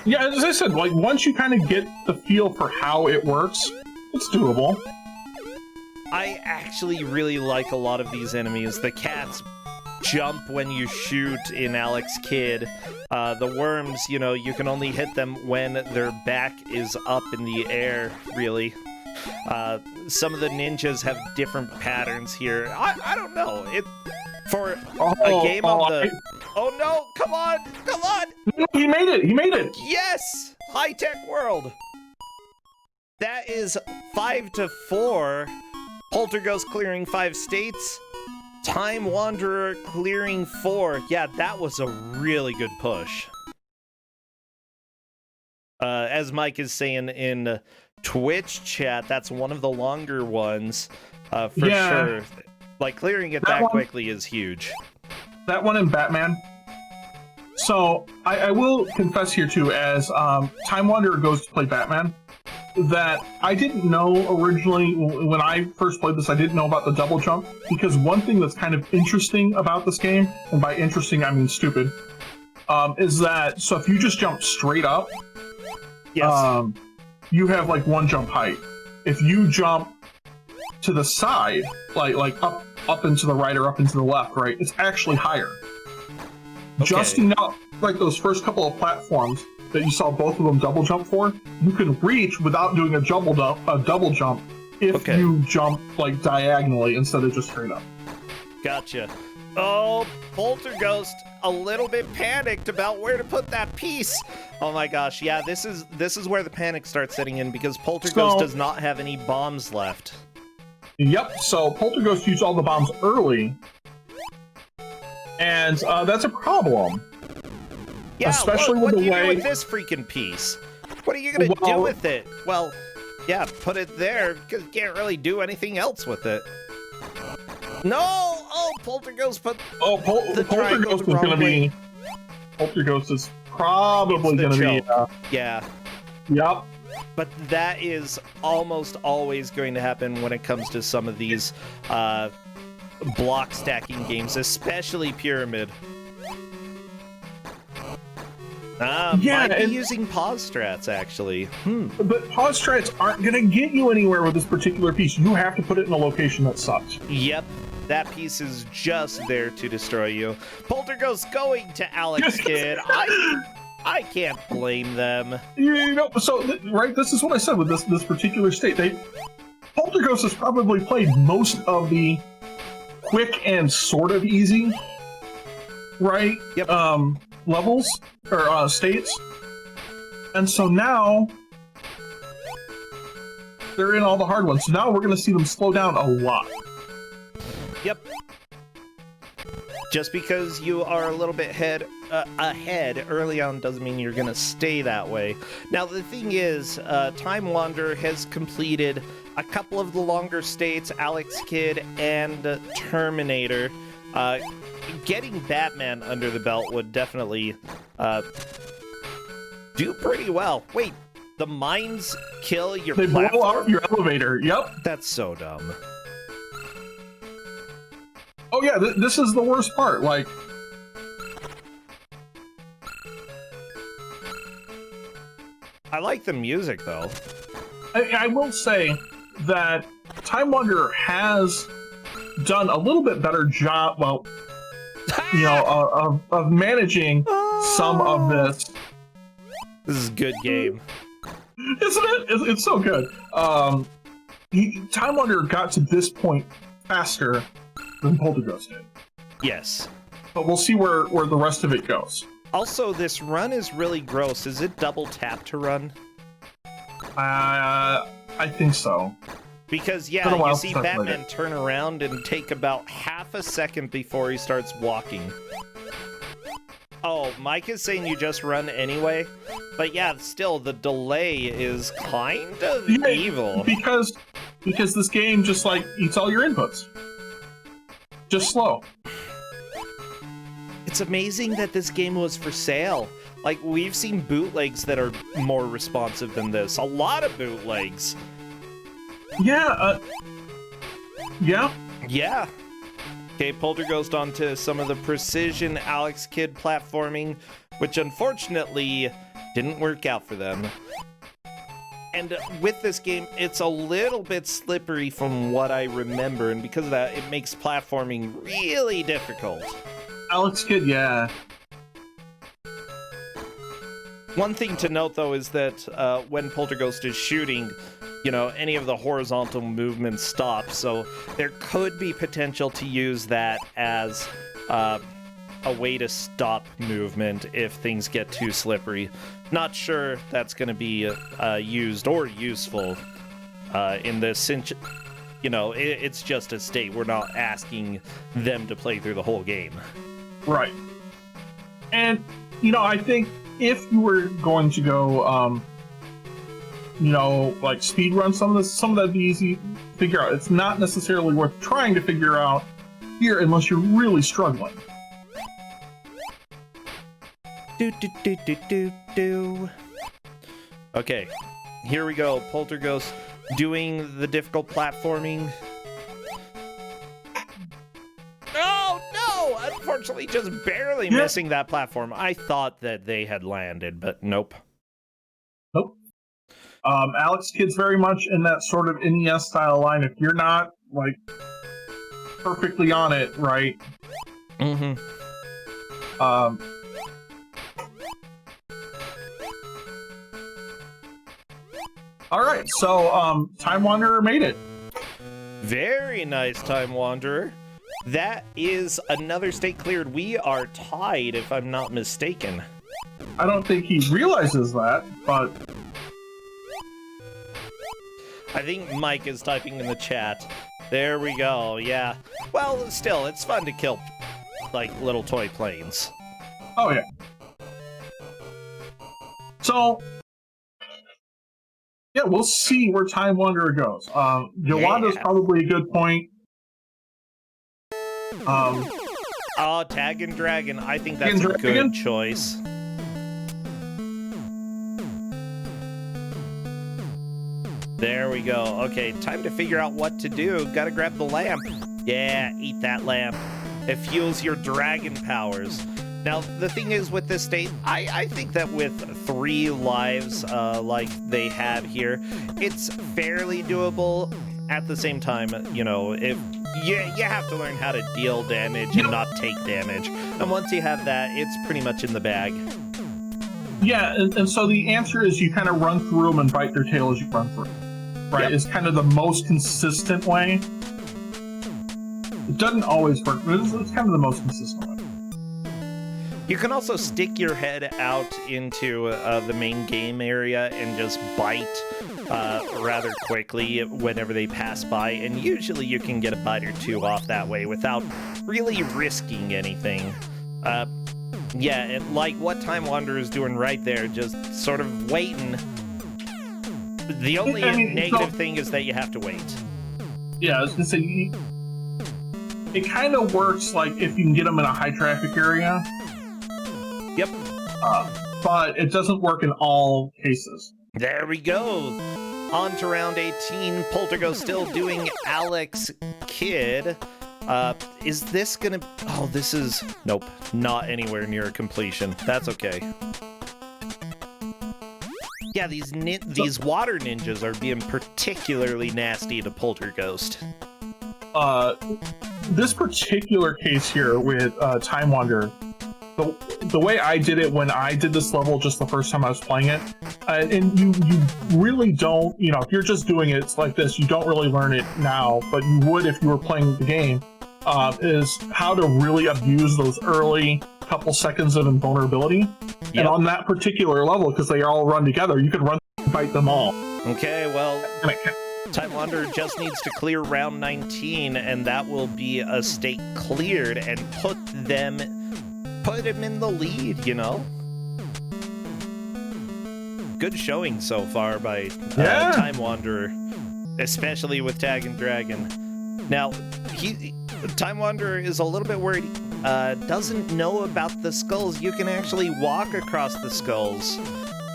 Yeah, as I said, like, once you kind of get the feel for how it works, it's doable. I actually really like a lot of these enemies. The cats jump when you shoot in Alex Kidd. The worms, you know, you can only hit them when their back is up in the air, really. Some of the ninjas have different patterns here. I don't know. For a game of the... Oh no, come on, come on! No, he made it, he made it! Yes! High-tech world! That is 5-4. Polterghost clearing 5 states. Time Wanderer clearing 4. Yeah, that was a really good push. As Mike is saying in Twitch chat, that's one of the longer ones, for sure. Like, clearing it that quickly is huge. That one in Batman. So, I will confess here, too, as Time Wanderer goes to play Batman, that I didn't know originally, when I first played this, I didn't know about the double jump, because one thing that's kind of interesting about this game, and by interesting I mean stupid, is that, so if you just jump straight up, yes. You have like 1 jump height. If you jump to the side, like up into the right or up into the left, right, it's actually higher. Okay. Just enough, like those first couple of platforms that you saw both of them double jump for, you can reach without doing a double jump if you jump like diagonally instead of just straight up. Gotcha. Oh, Polterghost a little bit panicked about where to put that piece. Oh my gosh, yeah, this is where the panic starts setting in, because Polterghost does not have any bombs left. Yep, so Polterghost used all the bombs early, and that's a problem. Yeah, especially what with do the you way... do with this freaking piece? What are you gonna do with it? Well, yeah, put it there, because you can't really do anything else with it. No! Oh, Polterghost put Polterghost is gonna be... Polterghost is probably gonna be... yeah. Yep. But that is almost always going to happen when it comes to some of these block stacking games, especially Pyramid. Might be using pause strats, actually. But pause strats aren't going to get you anywhere with this particular piece. You have to put it in a location that sucks. Yep, that piece is just there to destroy you. Polterghost going to Alex Kidd. I can't blame them. You know, so, right, this is what I said with this particular state. Polterghost has probably played most of the quick and sort of easy, right? Yep. Levels or states, and so now they're in all the hard ones. So now we're going to see them slow down a lot. Yep. Just because you are a little bit ahead early on doesn't mean you're going to stay that way. Now, the thing is, Time Wanderer has completed a couple of the longer states, Alex Kidd and Terminator. Getting Batman under the belt would definitely do pretty well. Wait, the mines kill your platform? They blow out your elevator, yep. That's so dumb. Oh yeah, this is the worst part, like... I like the music, though. I will say that Time Wanderer has done a little bit better job, well, you know, of managing some of this. This is a good game. Isn't it? It's so good. Time Wanderer got to this point faster than Poltergeist did. Yes. But we'll see where the rest of it goes. Also, this run is really gross. Is it double tap to run? I think so. Because, yeah, you see Batman turn around and take about half a second before he starts walking. Oh, Mike is saying you just run anyway? But yeah, still, the delay is kind of evil. Because this game just, like, eats all your inputs. Just slow. It's amazing that this game was for sale. Like, we've seen bootlegs that are more responsive than this. A lot of bootlegs. Yeah, yeah. Yeah. Okay, Poltergeist onto some of the precision Alex Kidd platforming, which unfortunately didn't work out for them. And with this game, it's a little bit slippery from what I remember, and because of that, it makes platforming really difficult. Alex Kidd, yeah. One thing to note, though, is that when Poltergeist is shooting, you know, any of the horizontal movements stop, so there could be potential to use that as a way to stop movement if things get too slippery. Not sure that's going to be used or useful in this, you know, it's just a state. We're not asking them to play through the whole game. Right. And, you know, I think if you were going to go, you know, like speed run some of that'd be easy to figure out. It's not necessarily worth trying to figure out here unless you're really struggling. Okay, here we go. Poltergeist doing the difficult platforming. Oh no! Unfortunately, just barely missing that platform. I thought that they had landed, but nope. Nope. Alex Kidd's very much in that sort of NES style line. If you're not like perfectly on it, right? Mm-hmm. All right, so Time Wanderer made it. Very nice, Time Wanderer. That is another state cleared. We are tied, if I'm not mistaken. I don't think he realizes that, but... I think Mike is typing in the chat. There we go, yeah. Well, still, it's fun to kill, like, little toy planes. Oh, yeah. So... yeah, we'll see where Time Wanderer goes. Yolanda's probably a good point. Oh, Tag and Dragon. I think that's a good choice. There we go. Okay, time to figure out what to do. Gotta grab the lamp. Yeah, eat that lamp. It fuels your dragon powers. Now, the thing is with this state, I think that with 3 lives like they have here, it's fairly doable. At the same time, you know, if you have to learn how to deal damage and not take damage. And once you have that, it's pretty much in the bag. Yeah, and so the answer is you kind of run through them and bite their tail as you run through. Right? Yep. It's kind of the most consistent way to It doesn't always work, but it's kind of the most consistent one. You can also stick your head out into the main game area and just bite rather quickly whenever they pass by, and usually you can get a bite or two off that way without really risking anything. Yeah, and like what Time Wanderer is doing right there, just sort of waiting. The only negative thing is that you have to wait. Yeah, I was gonna say, it kind of works like if you can get them in a high traffic area. Yep. But it doesn't work in all cases. There we go. On to round 18. Poltergust still doing Alex Kidd. Is this gonna... Oh, this is... Nope. Not anywhere near completion. That's okay. Yeah, these water ninjas are being particularly nasty to Poltergust. This particular case here with Time Wanderer, the way I did it when I did this level just the first time I was playing it, and you really don't, if you're just doing it like this, you don't really learn it now, but you would if you were playing the game, is how to really abuse those early couple seconds of invulnerability. Yep. And on that particular level, because they all run together, you could run and fight them all. Okay, well... Time Wanderer just needs to clear round 19, and that will be a state cleared and put him in the lead, Good showing so far by Time Wanderer, especially with Tag and Dragon. Now, Time Wanderer is a little bit worried. Doesn't know about the skulls. You can actually walk across the skulls.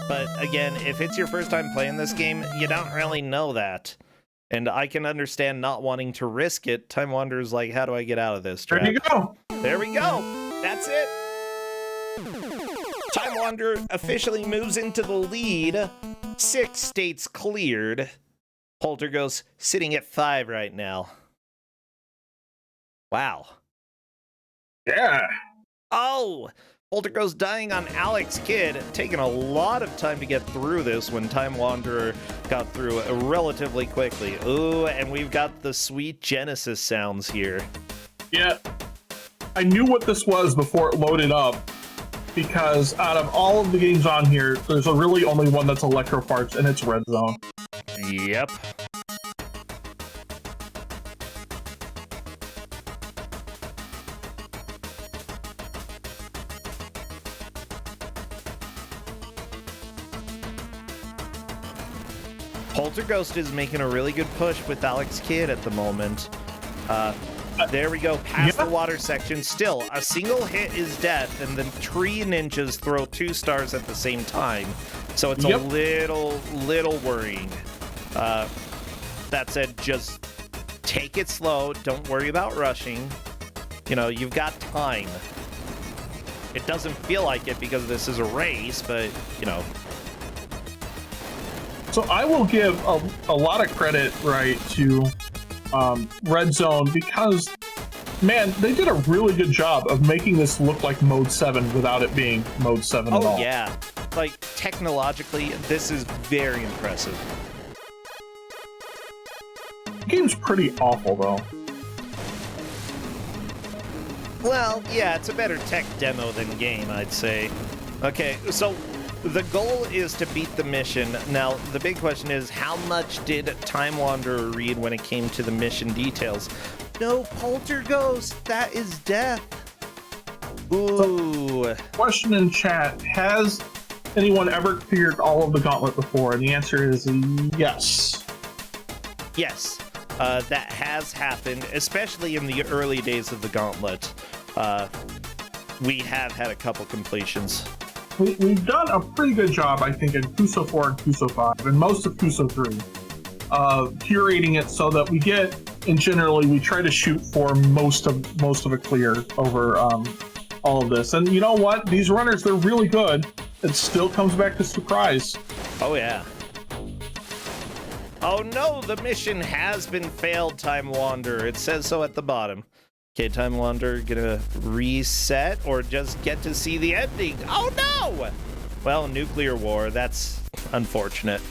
But again, if it's your first time playing this game, you don't really know that. And I can understand not wanting to risk it. Time Wanderer's like, how do I get out of this trap? There you go. There we go. That's it. Time Wanderer officially moves into the lead. 6 states cleared. Poltergust sitting at 5 right now. Wow. Yeah. Oh! Poltergust dying on Alex Kidd, taking a lot of time to get through this when Time Wanderer got through it relatively quickly. Ooh, and we've got the sweet Genesis sounds here. Yeah. I knew what this was before it loaded up, because out of all of the games on here, there's really only one that's Electro Parts, and it's Red Zone. Yep. Poltergust is making a really good push with Alex Kidd at the moment. There we go, past the water section. Still, a single hit is death, and then 3 ninjas throw 2 stars at the same time. So it's a little worrying. That said, just take it slow. Don't worry about rushing. You've got time. It doesn't feel like it because this is a race, but, So I will give a lot of credit, right, to Red Zone, because, man, they did a really good job of making this look like Mode 7 without it being Mode 7 at all. Oh, yeah. Like, technologically, this is very impressive. The game's pretty awful, though. Well, yeah, it's a better tech demo than game, I'd say. Okay, so... the goal is to beat the mission. Now, the big question is, how much did Time Wanderer read when it came to the mission details? No, Poltergust, that is death. Ooh. So, question in chat, has anyone ever cleared all of the Gauntlet before? And the answer is yes. Yes, that has happened, especially in the early days of the Gauntlet. We have had a couple completions. We've done a pretty good job, I think, in Ku5ogrande and Ku5ogrande, and most of Ku5ogrande, curating it so that we get, and generally we try to shoot for most of a clear over all of this. And you know what? These runners, they're really good. It still comes back to surprise. Oh, yeah. Oh, no, the mission has been failed, Time Wanderer. It says so at the bottom. Okay, Time Wanderer gonna reset or just get to see the ending? Oh no! Well, nuclear war, that's unfortunate.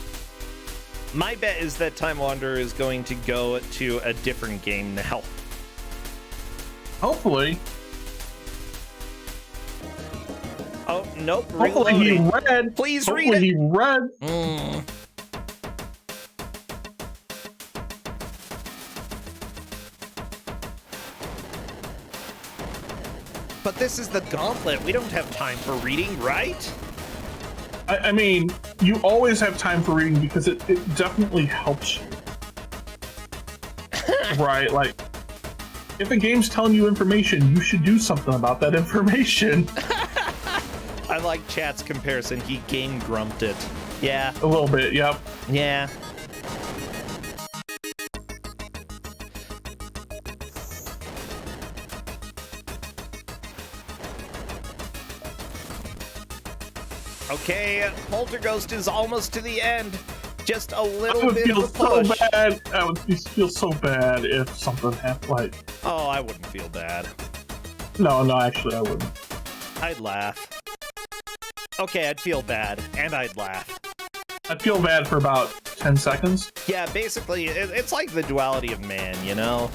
My bet is that Time Wanderer is going to go to a different game now. Hopefully. Oh, nope. Hopefully he Reloading. read. Please Hopefully read it. he read. But this is the Gauntlet. We don't have time for reading, right? I mean, you always have time for reading because it definitely helps you. Right? Like, if a game's telling you information, you should do something about that information. I like chat's comparison. He game grumped it. Yeah. A little bit, yep. Yeah. Okay, Polterghost is almost to the end. Just a little bit of a push. So bad. I would feel so bad if something happened. Like, oh, I wouldn't feel bad. No, actually, I wouldn't. I'd laugh. Okay, I'd feel bad, and I'd laugh. I'd feel bad for about 10 seconds. Yeah, basically, it's like the duality of man, you know?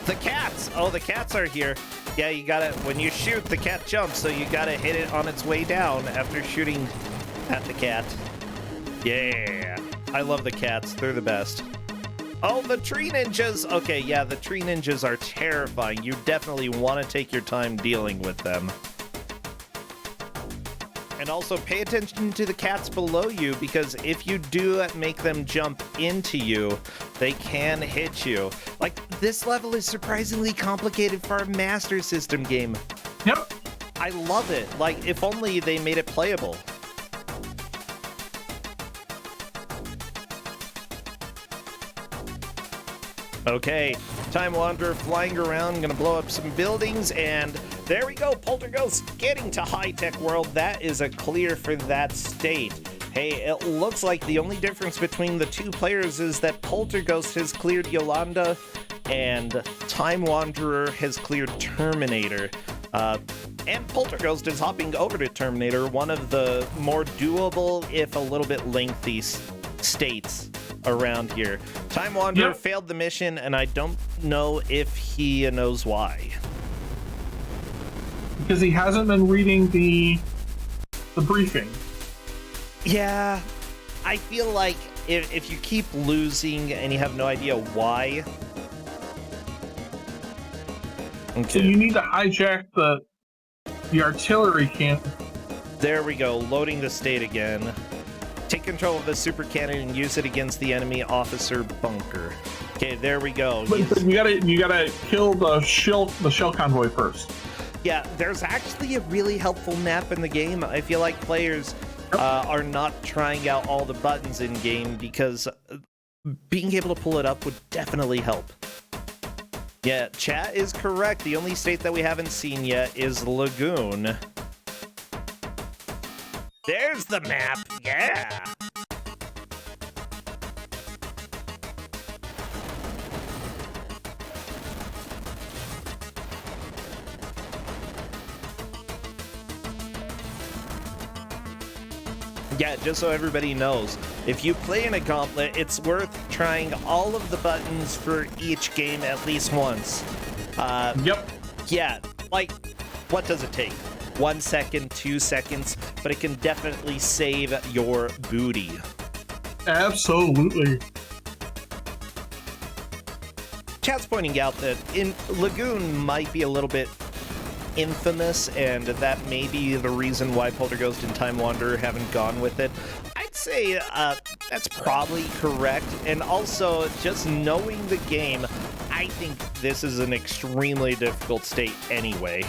The cats! Oh, the cats are here. Yeah, you gotta, when you shoot, the cat jumps, so you gotta hit it on its way down after shooting at the cat. Yeah! I love the cats, they're the best. Oh, the tree ninjas! Okay, yeah, the tree ninjas are terrifying. You definitely want to take your time dealing with them. And also pay attention to the cats below you, because if you do make them jump into you, they can hit you. Like, this level is surprisingly complicated for a Master System game. Yep. I love it. Like, if only they made it playable. Okay, Time Wanderer flying around, gonna blow up some buildings, and there we go, Polterghost getting to high-tech world. That is a clear for that state. Hey, it looks like the only difference between the two players is that Polterghost has cleared Yolanda, and Time Wanderer has cleared Terminator. And Polterghost is hopping over to Terminator, one of the more doable, if a little bit lengthy, states around here. Time Wanderer failed the mission, and I don't know if he knows why. Because he hasn't been reading the briefing. Yeah, I feel like if you keep losing and you have no idea why. Okay. So you need to hijack the artillery camp. There we go, loading the state again. Take control of the super cannon and use it against the enemy officer bunker. Okay, there we go. But you gotta kill the shell convoy first. Yeah, there's actually a really helpful map in the game. I feel like players are not trying out all the buttons in game because being able to pull it up would definitely help. Yeah, chat is correct. The only state that we haven't seen yet is Lagoon. There's the map, yeah! Yeah, just so everybody knows, if you play in a Gauntlet, it's worth trying all of the buttons for each game at least once. Yep. Yeah, like, what does it take? 1 second, 2 seconds, but it can definitely save your booty. Absolutely. Chat's pointing out that in Lagoon might be a little bit infamous, and that may be the reason why Polterghost and Time Wanderer haven't gone with it. I'd say that's probably correct, and also just knowing the game, I think this is an extremely difficult state anyway.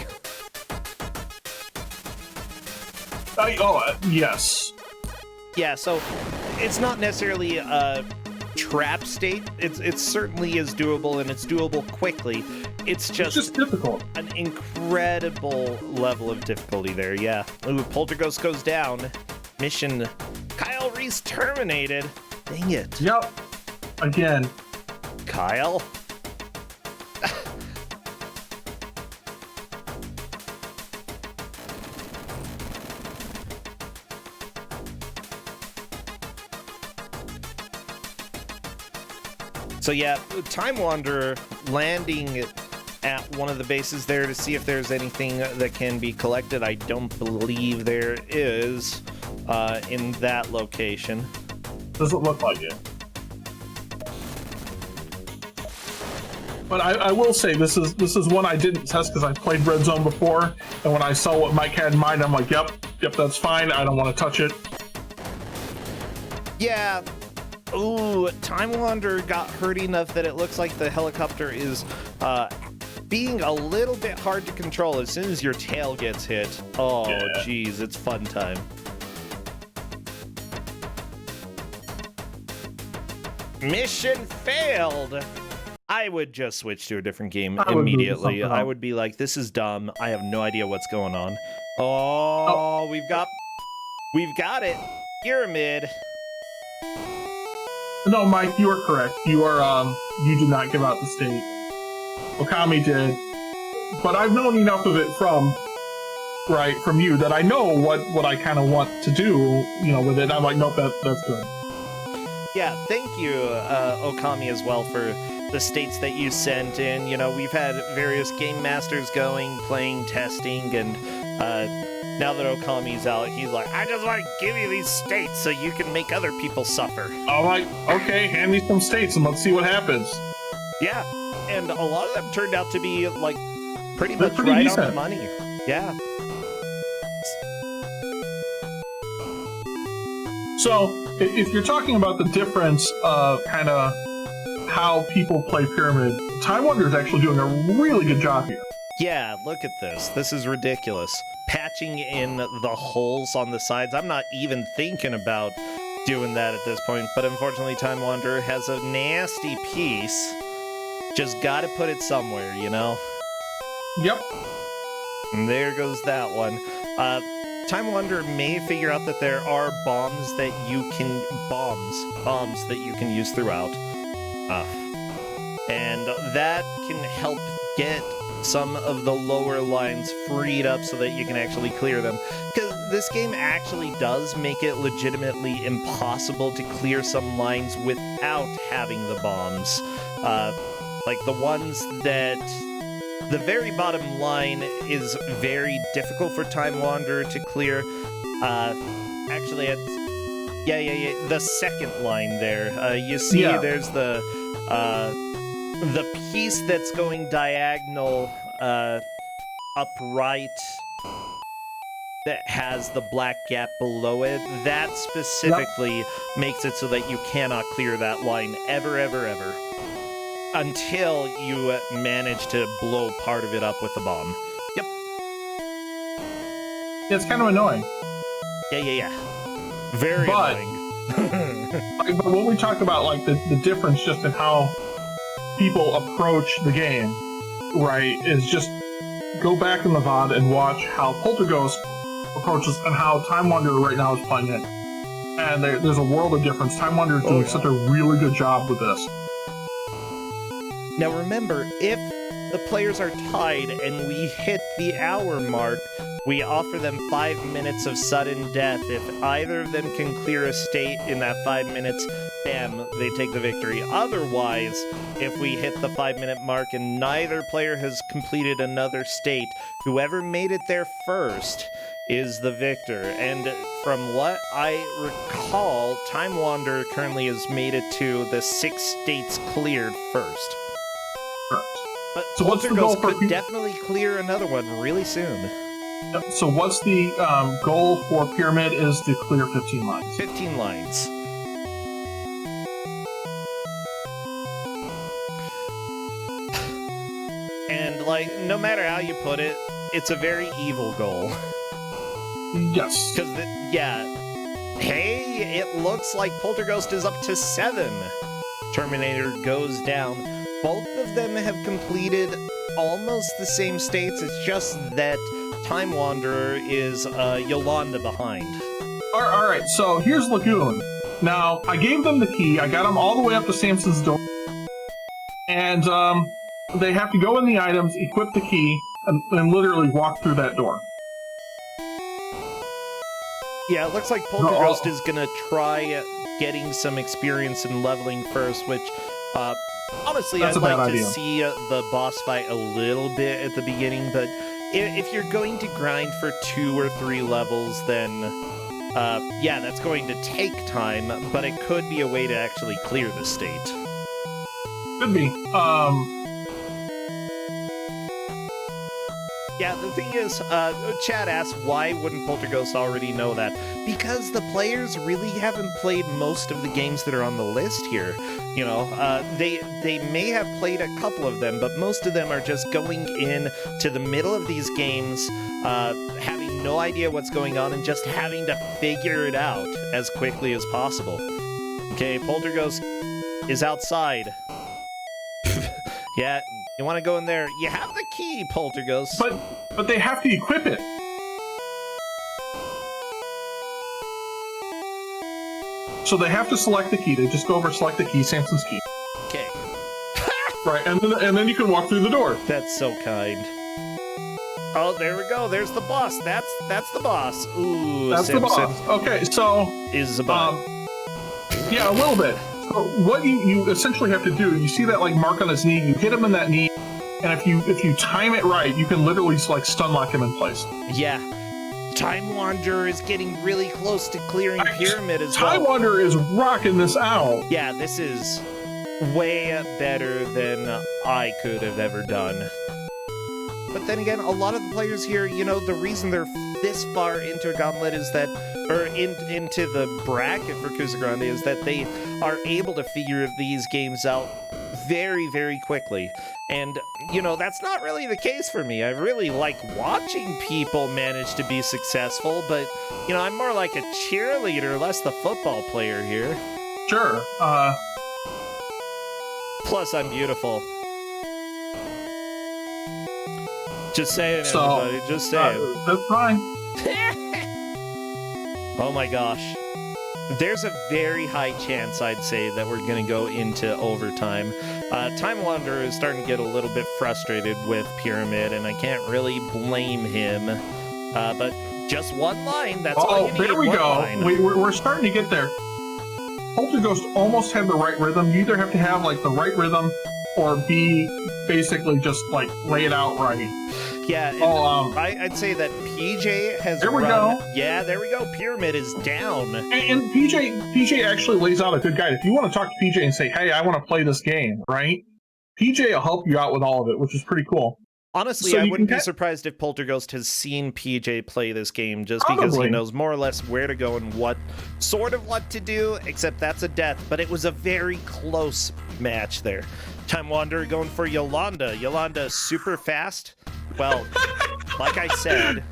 Yes. Yeah, so it's not necessarily a trap state. It certainly is doable, and it's doable quickly. It's just difficult. An incredible level of difficulty there, yeah. Ooh, Polterghost goes down. Mission Kyle Reese terminated. Dang it. Yep. Again. Kyle? So yeah, Time Wanderer landing at one of the bases there to see if there's anything that can be collected. I don't believe there is in that location. Doesn't look like it. But I will say this is one I didn't test because I played Red Zone before, and when I saw what Mike had in mind, I'm like, yep, that's fine. I don't want to touch it. Yeah. Ooh, Time Wanderer got hurt enough that it looks like the helicopter is being a little bit hard to control as soon as your tail gets hit. Oh, geez, it's fun time. Mission failed. I would just switch to a different game immediately. I would be like, this is dumb. I have no idea what's going on. Oh, we've got it. Pyramid. No, Mike, you are correct. You are you did not give out the state. Okami did. But I've known enough of it from you that I know what I kind of want to do, with it. I'm like, nope, that's good. Yeah, thank you, Okami, as well, for the states that you sent in. We've had various game masters going, playing, testing, and now that Okami's out, he's like, I just want to give you these states so you can make other people suffer. I'm like, okay, hand me some states and let's see what happens. Yeah, and a lot of them turned out to be, like, pretty much right on the money. Yeah. So, if you're talking about the difference of kind of how people play Pyramid, Time Wanderer is actually doing a really good job here. Yeah, look at this. This is ridiculous. Patching in the holes on the sides. I'm not even thinking about doing that at this point, but unfortunately Time Wanderer has a nasty piece. Just gotta put it somewhere, Yep. And there goes that one. Time Wanderer may figure out that there are bombs that you can use throughout. And that can help get some of the lower lines freed up so that you can actually clear them. Because this game actually does make it legitimately impossible to clear some lines without having the bombs. Like the ones that... The very bottom line is very difficult for Time Wanderer to clear. Actually, it's... Yeah. The second line there. You see there's the piece that's going diagonal upright that has the black gap below it. That specifically makes it so that you cannot clear that line ever. Until you manage to blow part of it up with a bomb. Yep. It's kind of annoying. Yeah. Very annoying. But when we talk about like the difference just in how people approach the game, right, is just go back in the VOD and watch how Polterghost approaches and how Time Wanderer right now is playing it. And there's a world of difference. Time Wanderer is doing such a really good job with this. Now remember, if the players are tied and we hit the hour mark, we offer them 5 minutes of sudden death. If either of them can clear a state in that 5 minutes, bam, they take the victory. Otherwise, if we hit the 5-minute mark and neither player has completed another state, whoever made it there first is the victor. And from what I recall, Time Wanderer currently has made it to the 6 states cleared first. But so what's the goal could definitely clear another one really soon. So what's the goal for Pyramid is to clear 15 lines. 15 lines. And, like, no matter how you put it, it's a very evil goal. Yes. Because, hey, it looks like Polterghost is up to 7. Terminator goes down. Both of them have completed almost the same states. It's just that Time Wanderer is Yolanda behind. All right, so here's Lagoon. Now, I gave them the key. I got them all the way up to Samson's door. And they have to go in the items, equip the key, and literally walk through that door. Yeah, it looks like Polterghost is going to try getting some experience in leveling first, which Honestly, That's I'd a bad like to idea. see the boss fight a little bit at the beginning, but if you're going to grind for 2 or 3 levels, then yeah, that's going to take time, but it could be a way to actually clear the state. Could be. Yeah, the thing is, Chad asks, why wouldn't Polterghost already know that? Because the players really haven't played most of the games that are on the list here. You know, they may have played a couple of them, but most of them are just going in to the middle of these games, having no idea what's going on and just having to figure it out as quickly as possible. Okay, Polterghost is outside. Yeah, you want to go in there. You have the key, Polterghost. But they have to equip it. So they have to select the key. They just go over, select the key, Samson's key. Okay. Right, and then you can walk through the door. That's so kind. Oh, there we go. There's the boss. That's the boss. Ooh, That's Samson the boss. Okay, so is a bot. yeah, a little bit. So what you essentially have to do, you see that like mark on his knee, you hit him in that knee, and if you time it right, you can literally like stun lock him in place. Yeah. Time Wanderer is getting really close to clearing Pyramid as well. Time Wanderer is rocking this out. Yeah, this is way better than I could have ever done. But then again, a lot of the players here, you know, the reason they're this far into Gauntlet is that, or into the bracket for Ku5ogrande is that they are able to figure these games out very, very quickly. And, you know, that's not really the case for me. I really like watching people manage to be successful, but, you know, I'm more like a cheerleader, less the football player here. Sure. Plus, I'm beautiful. Just saying, So, everybody. Just saying. That's fine. Oh my gosh. There's a very high chance, I'd say, that we're going to go into overtime. Time Wanderer is starting to get a little bit frustrated with Pyramid, and I can't really blame him. But just one line, that's all you need. There we one go. line. We're starting to get there. Polterghost almost had the right rhythm. You either have to have like the right rhythm or be basically just like lay it out right. Yeah, I'd say that PJ has There we run. go. Yeah, there we go. Pyramid is down. And PJ actually lays out a good guide. If you want to talk to PJ and say, hey, I want to play this game, right? PJ will help you out with all of it, which is pretty cool. Honestly, So I you wouldn't can be get- surprised if Polterghost has seen PJ play this game just because he Probably. knows more or less where to go and what to do, except that's a death. But it was a very close match there. Time Wanderer going for Yolanda. Yolanda super fast. Well, like I said...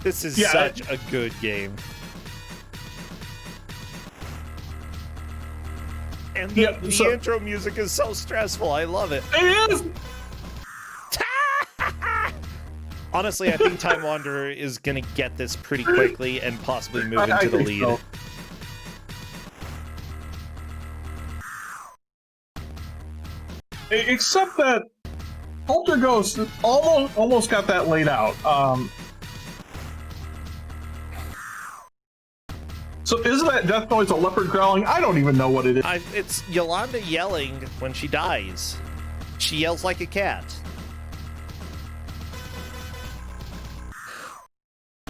This is such a good game. And the intro music is so stressful. I love it. It is! Honestly, I think Time Wanderer is going to get this pretty quickly and possibly move into the lead. So. Except that Polterghost almost got that laid out. So is that death noise a leopard growling? I don't even know what it is. It's Yolanda yelling when she dies. She yells like a cat.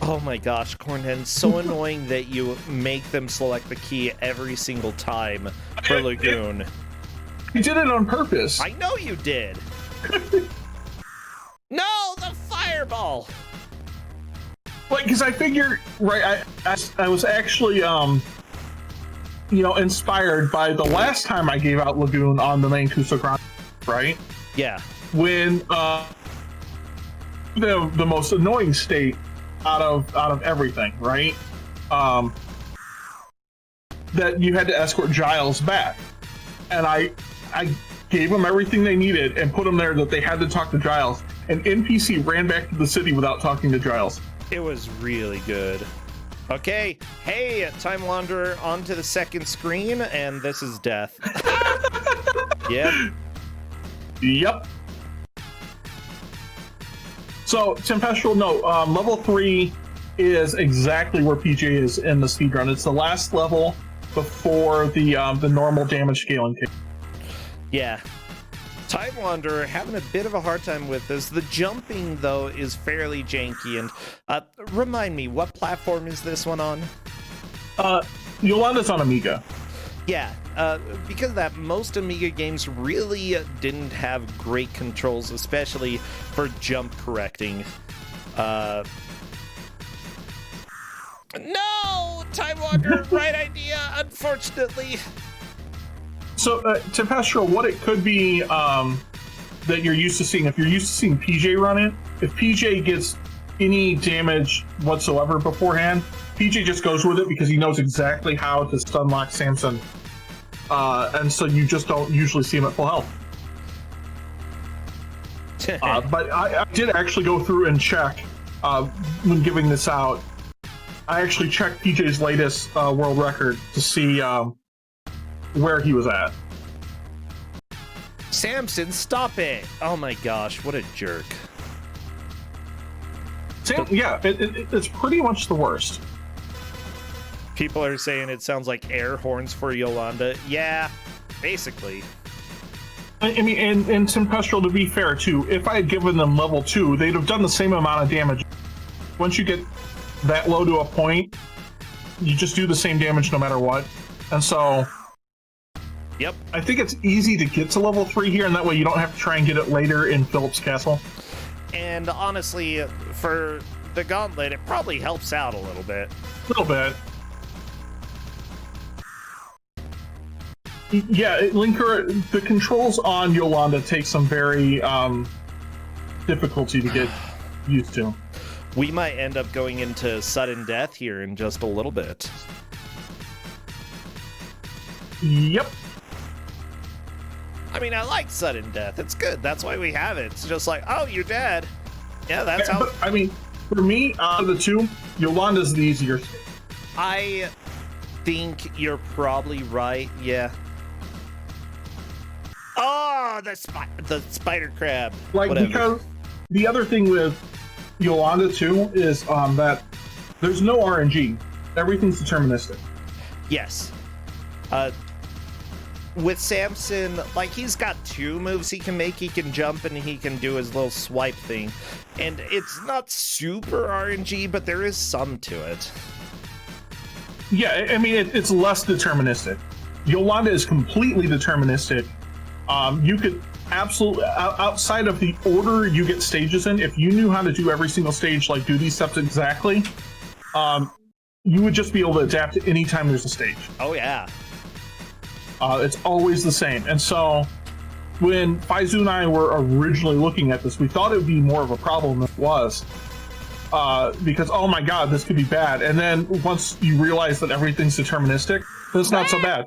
Oh my gosh, Cornhen, so annoying that you make them select the key every single time for Lagoon. You did it on purpose. I know you did. No, the fireball. Like, because I figured, right, I was actually, inspired by the last time I gave out Lagoon on the main Ku5ogrande, right? Yeah. When the most annoying state out of everything, right? That you had to escort Giles back, and I gave them everything they needed and put them there that they had to talk to Giles. An NPC ran back to the city without talking to Giles. It was really good. Okay, hey, Time Wanderer onto the second screen, and this is death. Yep. Yep. So, Tempestual, no, level 3, is exactly where PJ is in the speedrun. It's the last level before the normal damage scaling kick. Yeah. Time Wanderer having a bit of a hard time with this. The jumping, though, is fairly janky. And remind me, what platform is this one on? Yolanda's on Amiga. Yeah, because of that, most Amiga games really didn't have great controls, especially for jump correcting. No! Time Wanderer, right idea, unfortunately. So, Tempestral, what it could be that you're used to seeing, if you're used to seeing PJ run it, if PJ gets any damage whatsoever beforehand, PJ just goes with it because he knows exactly how to stun lock Samson. And so you just don't usually see him at full health. But I did actually go through and check when giving this out. I actually checked PJ's latest world record to see where he was at. Samson, stop it! Oh my gosh, what a jerk. Yeah, it's pretty much the worst. People are saying it sounds like air horns for Yolanda. Yeah, basically. I mean, and Tempestral, to be fair, too, if I had given them level 2, they'd have done the same amount of damage. Once you get that low to a point, you just do the same damage no matter what. And so... Yep. I think it's easy to get to level 3 here, and that way you don't have to try and get it later in Philip's Castle. And honestly, for the Gauntlet, it probably helps out a little bit. A little bit. Yeah, Linker, the controls on Yolanda take some very difficulty to get used to. We might end up going into sudden death here in just a little bit. Yep. I mean, I like sudden death. It's good. That's why we have it. It's just like, oh, you're dead. Yeah, that's how... But, I mean, for me, out of the two, Yolanda's the easier stage. I think you're probably right, yeah. Oh, the spider crab. Like, whatever. Because the other thing with Yolanda, too, is that there's no RNG. Everything's deterministic. Yes. With Samson, like, he's got 2 moves he can make. He can jump and he can do his little swipe thing. And it's not super RNG, but there is some to it. Yeah, I mean, it's less deterministic. Yolanda is completely deterministic. You could absolutely, outside of the order you get stages in, if you knew how to do every single stage, like do these steps exactly, you would just be able to adapt to any time there's a stage. Oh, yeah. It's always the same. And so when Ku5ogrande and I were originally looking at this, we thought it would be more of a problem than it was. Because, oh my god, this could be bad. And then once you realize that everything's deterministic, it's not so bad.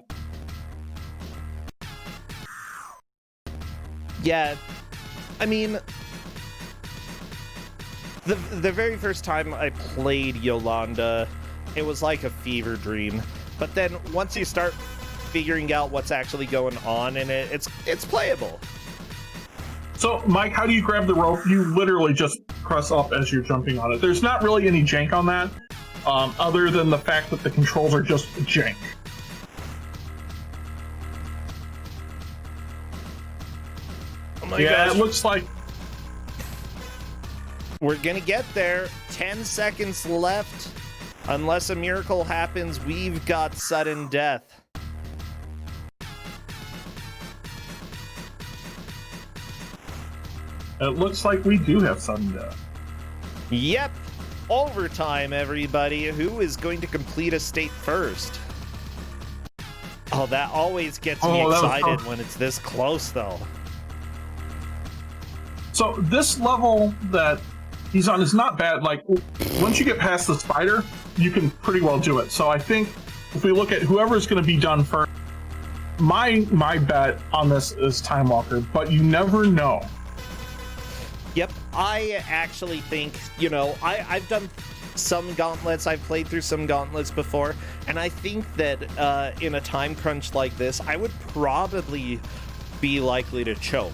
Yeah, I mean, the very first time I played Yolanda, it was like a fever dream. But then once you start figuring out what's actually going on in it, it's playable. So, Mike, how do you grab the rope? You literally just press up as you're jumping on it. There's not really any jank on that, other than the fact that the controls are just jank. Oh my yeah, gosh. It looks like... We're gonna get there. 10 seconds left. Unless a miracle happens, we've got sudden death. It looks like we do have sudden death. Yep. Overtime, everybody. Who is going to complete a state first? Oh, that always gets me excited when it's this close, though. So this level that he's on is not bad. Like, once you get past the spider, you can pretty well do it. So I think if we look at whoever's going to be done first, my bet on this is Time Walker, but you never know. Yep, I actually think, you know, I've done some gauntlets, I've played through some gauntlets before, and I think that in a time crunch like this, I would probably be likely to choke.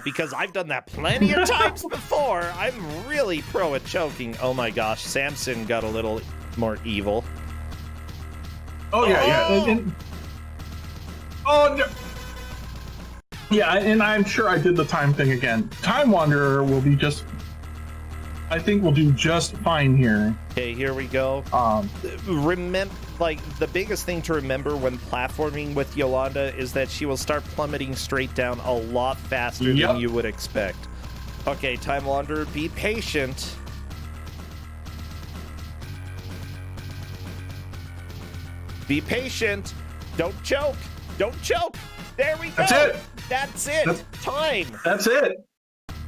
because I've done that plenty of times before. I'm really pro at choking. Oh my gosh, Samson got a little more evil. Oh yeah, yeah. Oh no. Yeah, and I'm sure I did the time thing again. Time Wanderer will be just. I think we'll do just fine here. Okay, here we go. Remember, like, the biggest thing to remember when platforming with Yolanda is that she will start plummeting straight down a lot faster than you would expect. Okay, Time Wanderer, be patient. Be patient. Don't choke. Don't choke. There we go. That's it. That's it. Time. That's it.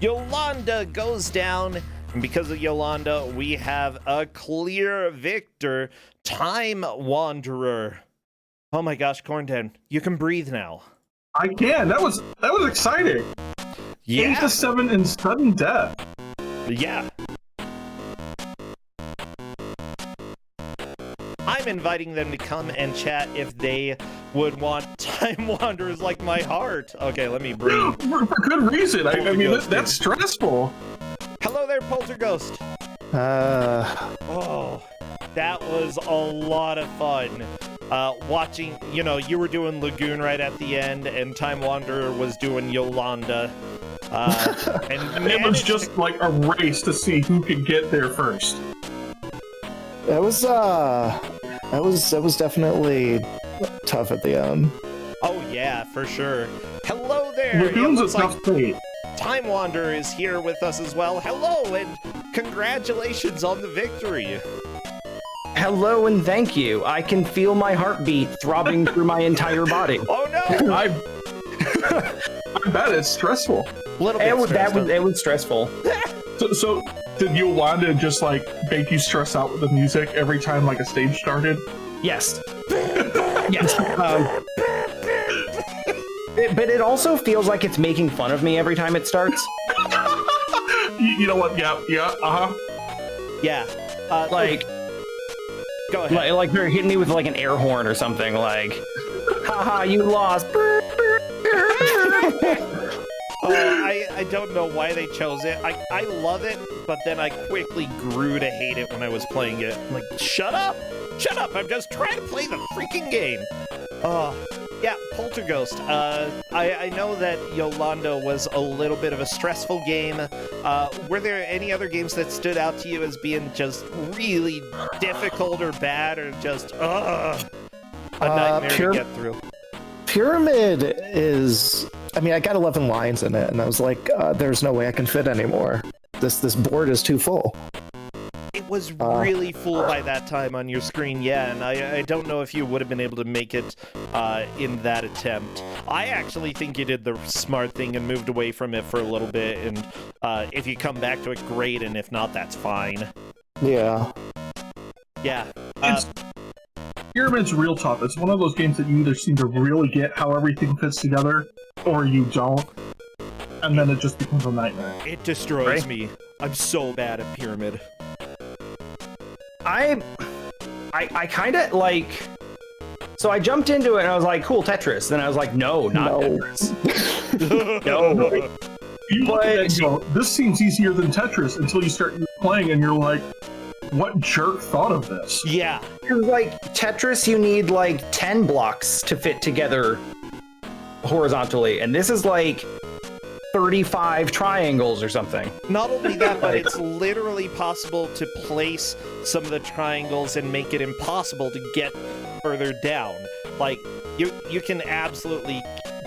Yolanda goes down. And because of Yolanda, we have a clear victor, Time Wanderer. Oh my gosh, Cornden, you can breathe now. I can. That was exciting. Yeah. 8-7 in sudden death. Yeah. I'm inviting them to come and chat if they would want Time Wanderers like my heart. Okay, let me breathe. For good reason. I mean, that's stressful. Hello there, Polterghost. Oh, that was a lot of fun. Watching, you were doing Lagoon right at the end, and Time Wanderer was doing Yolanda. And it was just like a race to see who could get there first. That was definitely tough at the end. Oh yeah, for sure. Hello there. Lagoon's a tough fate. Time Wanderer is here with us as well. Hello, and congratulations on the victory. Hello and thank you. I can feel my heartbeat throbbing through my entire body. Oh no! I bet it's stressful. It was stressful. So did Yolanda just like make you stress out with the music every time like a stage started? Yes. Yes. But it also feels like it's making fun of me every time it starts. You know what? Yeah. Yeah. Like, go ahead. Like they're hitting me with like an air horn or something. Like, haha, you lost. I don't know why they chose it. I love it, but then I quickly grew to hate it when I was playing it. I'm like, shut up! Shut up! I'm just trying to play the freaking game! Yeah, Polterghost. I know that Yolanda was a little bit of a stressful game. Were there any other games that stood out to you as being just really difficult or bad or just, a nightmare to get through? Pyramid is... I mean, I got 11 lines in it, and I was like, there's no way I can fit anymore. This board is too full. It was really full by that time on your screen, yeah, and I don't know if you would have been able to make it in that attempt. I actually think you did the smart thing and moved away from it for a little bit, and if you come back to it, great, and if not, that's fine. Yeah. Yeah. Pyramid's real tough. It's one of those games that you either seem to really get how everything fits together, or you don't, and then it just becomes a nightmare. It destroys me. I'm so bad at Pyramid. I kind of like... So I jumped into it and I was like, cool, Tetris. Then I was like, no, Tetris. No. You look at it and go, this seems easier than Tetris until you start playing and you're like, what jerk thought of this? Yeah. Because like Tetris, you need like 10 blocks to fit together horizontally. And this is like 35 triangles or something. Not only that, but it's literally possible to place some of the triangles and make it impossible to get further down. Like, you can absolutely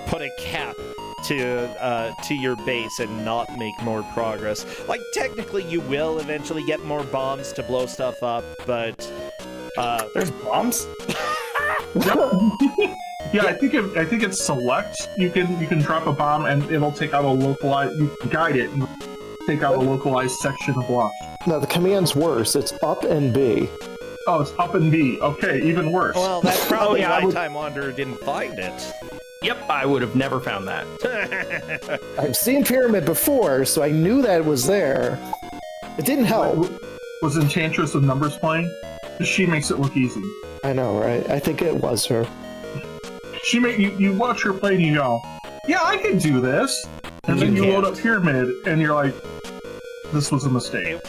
put a cap to your base and not make more progress. Like, technically you will eventually get more bombs to blow stuff up, but there's bombs? Yeah, I think it's select. You can drop a bomb and it'll take out a localized. You can guide it and take out a localized section of blocks. No, the command's worse. It's up and B. Oh, it's up and B. Okay, even worse. Well, that's probably why Time Wanderer didn't find it. Yep, I would have never found that. I've seen Pyramid before, so I knew that it was there. It didn't help. Was Enchantress of Numbers playing? She makes it look easy. I know, right? I think it was her. You watch her play and you go, yeah, I can do this. And then you load can't. up Pyramid, and you're like, this was a mistake.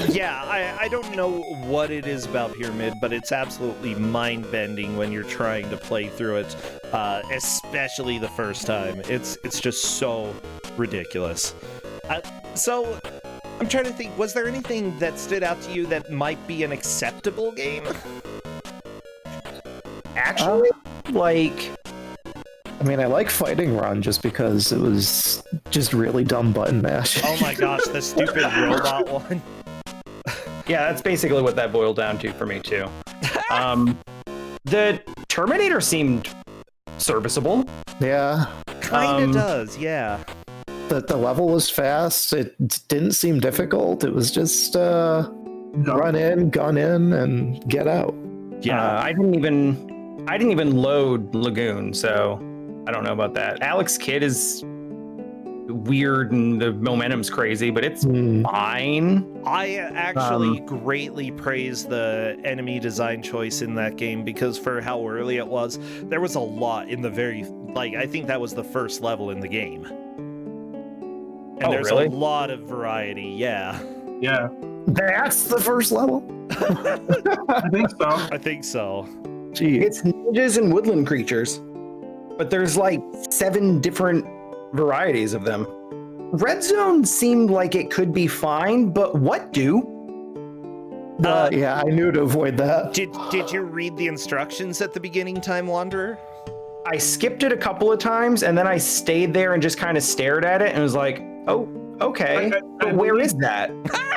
Yeah, I don't know what it is about Pyramid, but it's absolutely mind-bending when you're trying to play through it, especially the first time. It's just so ridiculous. So, I'm trying to think, was there anything that stood out to you that might be an acceptable game? Actually, like, I mean, I like Fighting Run just because it was just really dumb button mash. Oh my gosh, the stupid robot one. yeah, that's basically what that boiled down to for me too. The Terminator seemed serviceable. Yeah, Kinda does, yeah. the level was fast. It didn't seem difficult. It was just run in, gun in, and get out. Yeah. I didn't even load Lagoon, so I don't know about that. Alex Kidd is weird and the momentum's crazy, but it's fine. I actually greatly praise the enemy design choice in that game because for how early it was, there was a lot in the very, like, I think that was the first level in the game. And there's really? a lot of variety, yeah. Yeah, That's the first level? I think so. I think so. Gee. It's ninjas and woodland creatures, but there's like 7 different varieties of them. Red Zone seemed like it could be fine, but what do? Yeah, I knew to avoid that. Did you read the instructions at the beginning, Time Wanderer? I skipped it a couple of times and then I stayed there and just kind of stared at it and was like, oh, okay. But where is that?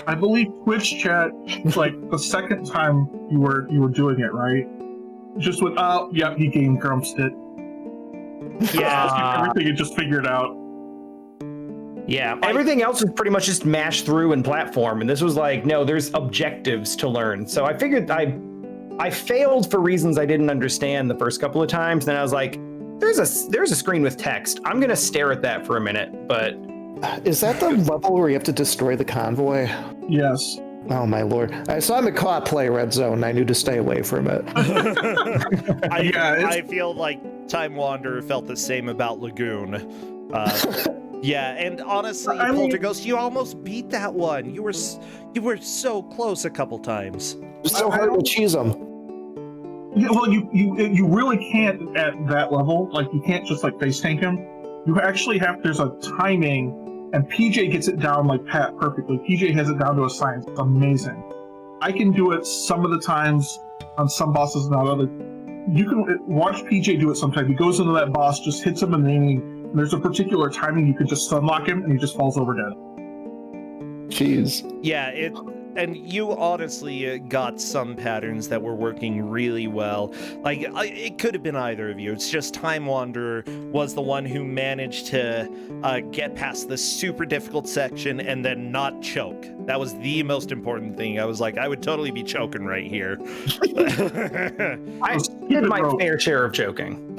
I believe Twitch chat, like the second time you were doing it, right? Just went, oh, yep, he game grumped it. Yeah. Everything you just figured out. Yeah, everything else was pretty much just mashed through and platform, and this was like, no, there's objectives to learn. So I figured I failed for reasons I didn't understand the first couple of times. Then I was like, there's a screen with text. I'm gonna stare at that for a minute. But Is that the level where you have to destroy the convoy? Yes. Oh my lord! I saw him co-op play Red Zone. And I knew to stay away from it. I feel like Time Wanderer felt the same about Lagoon. Yeah, and honestly, I mean- Polterghost, you almost beat that one. You were so close a couple times. It's so hard to cheese them. Yeah, well, you really can't at that level. Like, you can't just like face tank him. You actually have. There's a timing, and PJ gets it down like Pat perfectly. PJ has it down to a science. It's amazing. I can do it some of the times on some bosses, not other. You can watch PJ do it sometimes. He goes into that boss, just hits him in the aiming. And there's a particular timing you can just sunlock him, and he just falls over dead. Jeez. Yeah, and you honestly got some patterns that were working really well. Like, it could have been either of you. It's just Time Wanderer was the one who managed to get past the super difficult section and then not choke. That was the most important thing. I was like, I would totally be choking right here. I did my fair share of joking.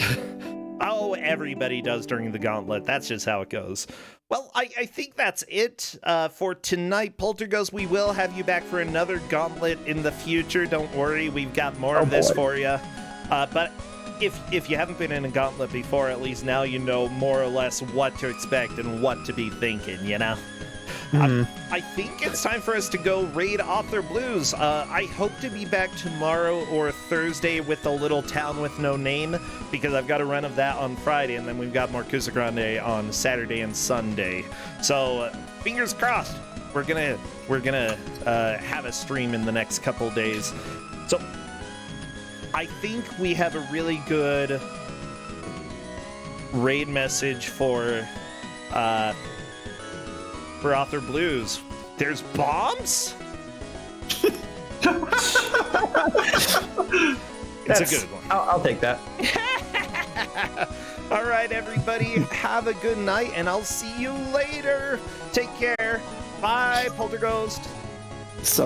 Oh, everybody does during the Gauntlet. That's just how it goes. Well, I think that's it for tonight, Polterghost. We will have you back for another Gauntlet in the future. Don't worry, we've got more of this for you. But if you haven't been in a Gauntlet before, at least now you know more or less what to expect and what to be thinking, you know? I think it's time for us to go raid Author Blues. I hope to be back tomorrow or Thursday with a little Town with No Name, because I've got a run of that on Friday, and then we've got more Ku5ogrande on Saturday and Sunday. So fingers crossed, we're gonna have a stream in the next couple days. So I think we have a really good raid message for Author Blues. There's bombs? It's a good one. I'll take that. All right, everybody, have a good night, and I'll see you later. Take care. Bye, Polterghost. So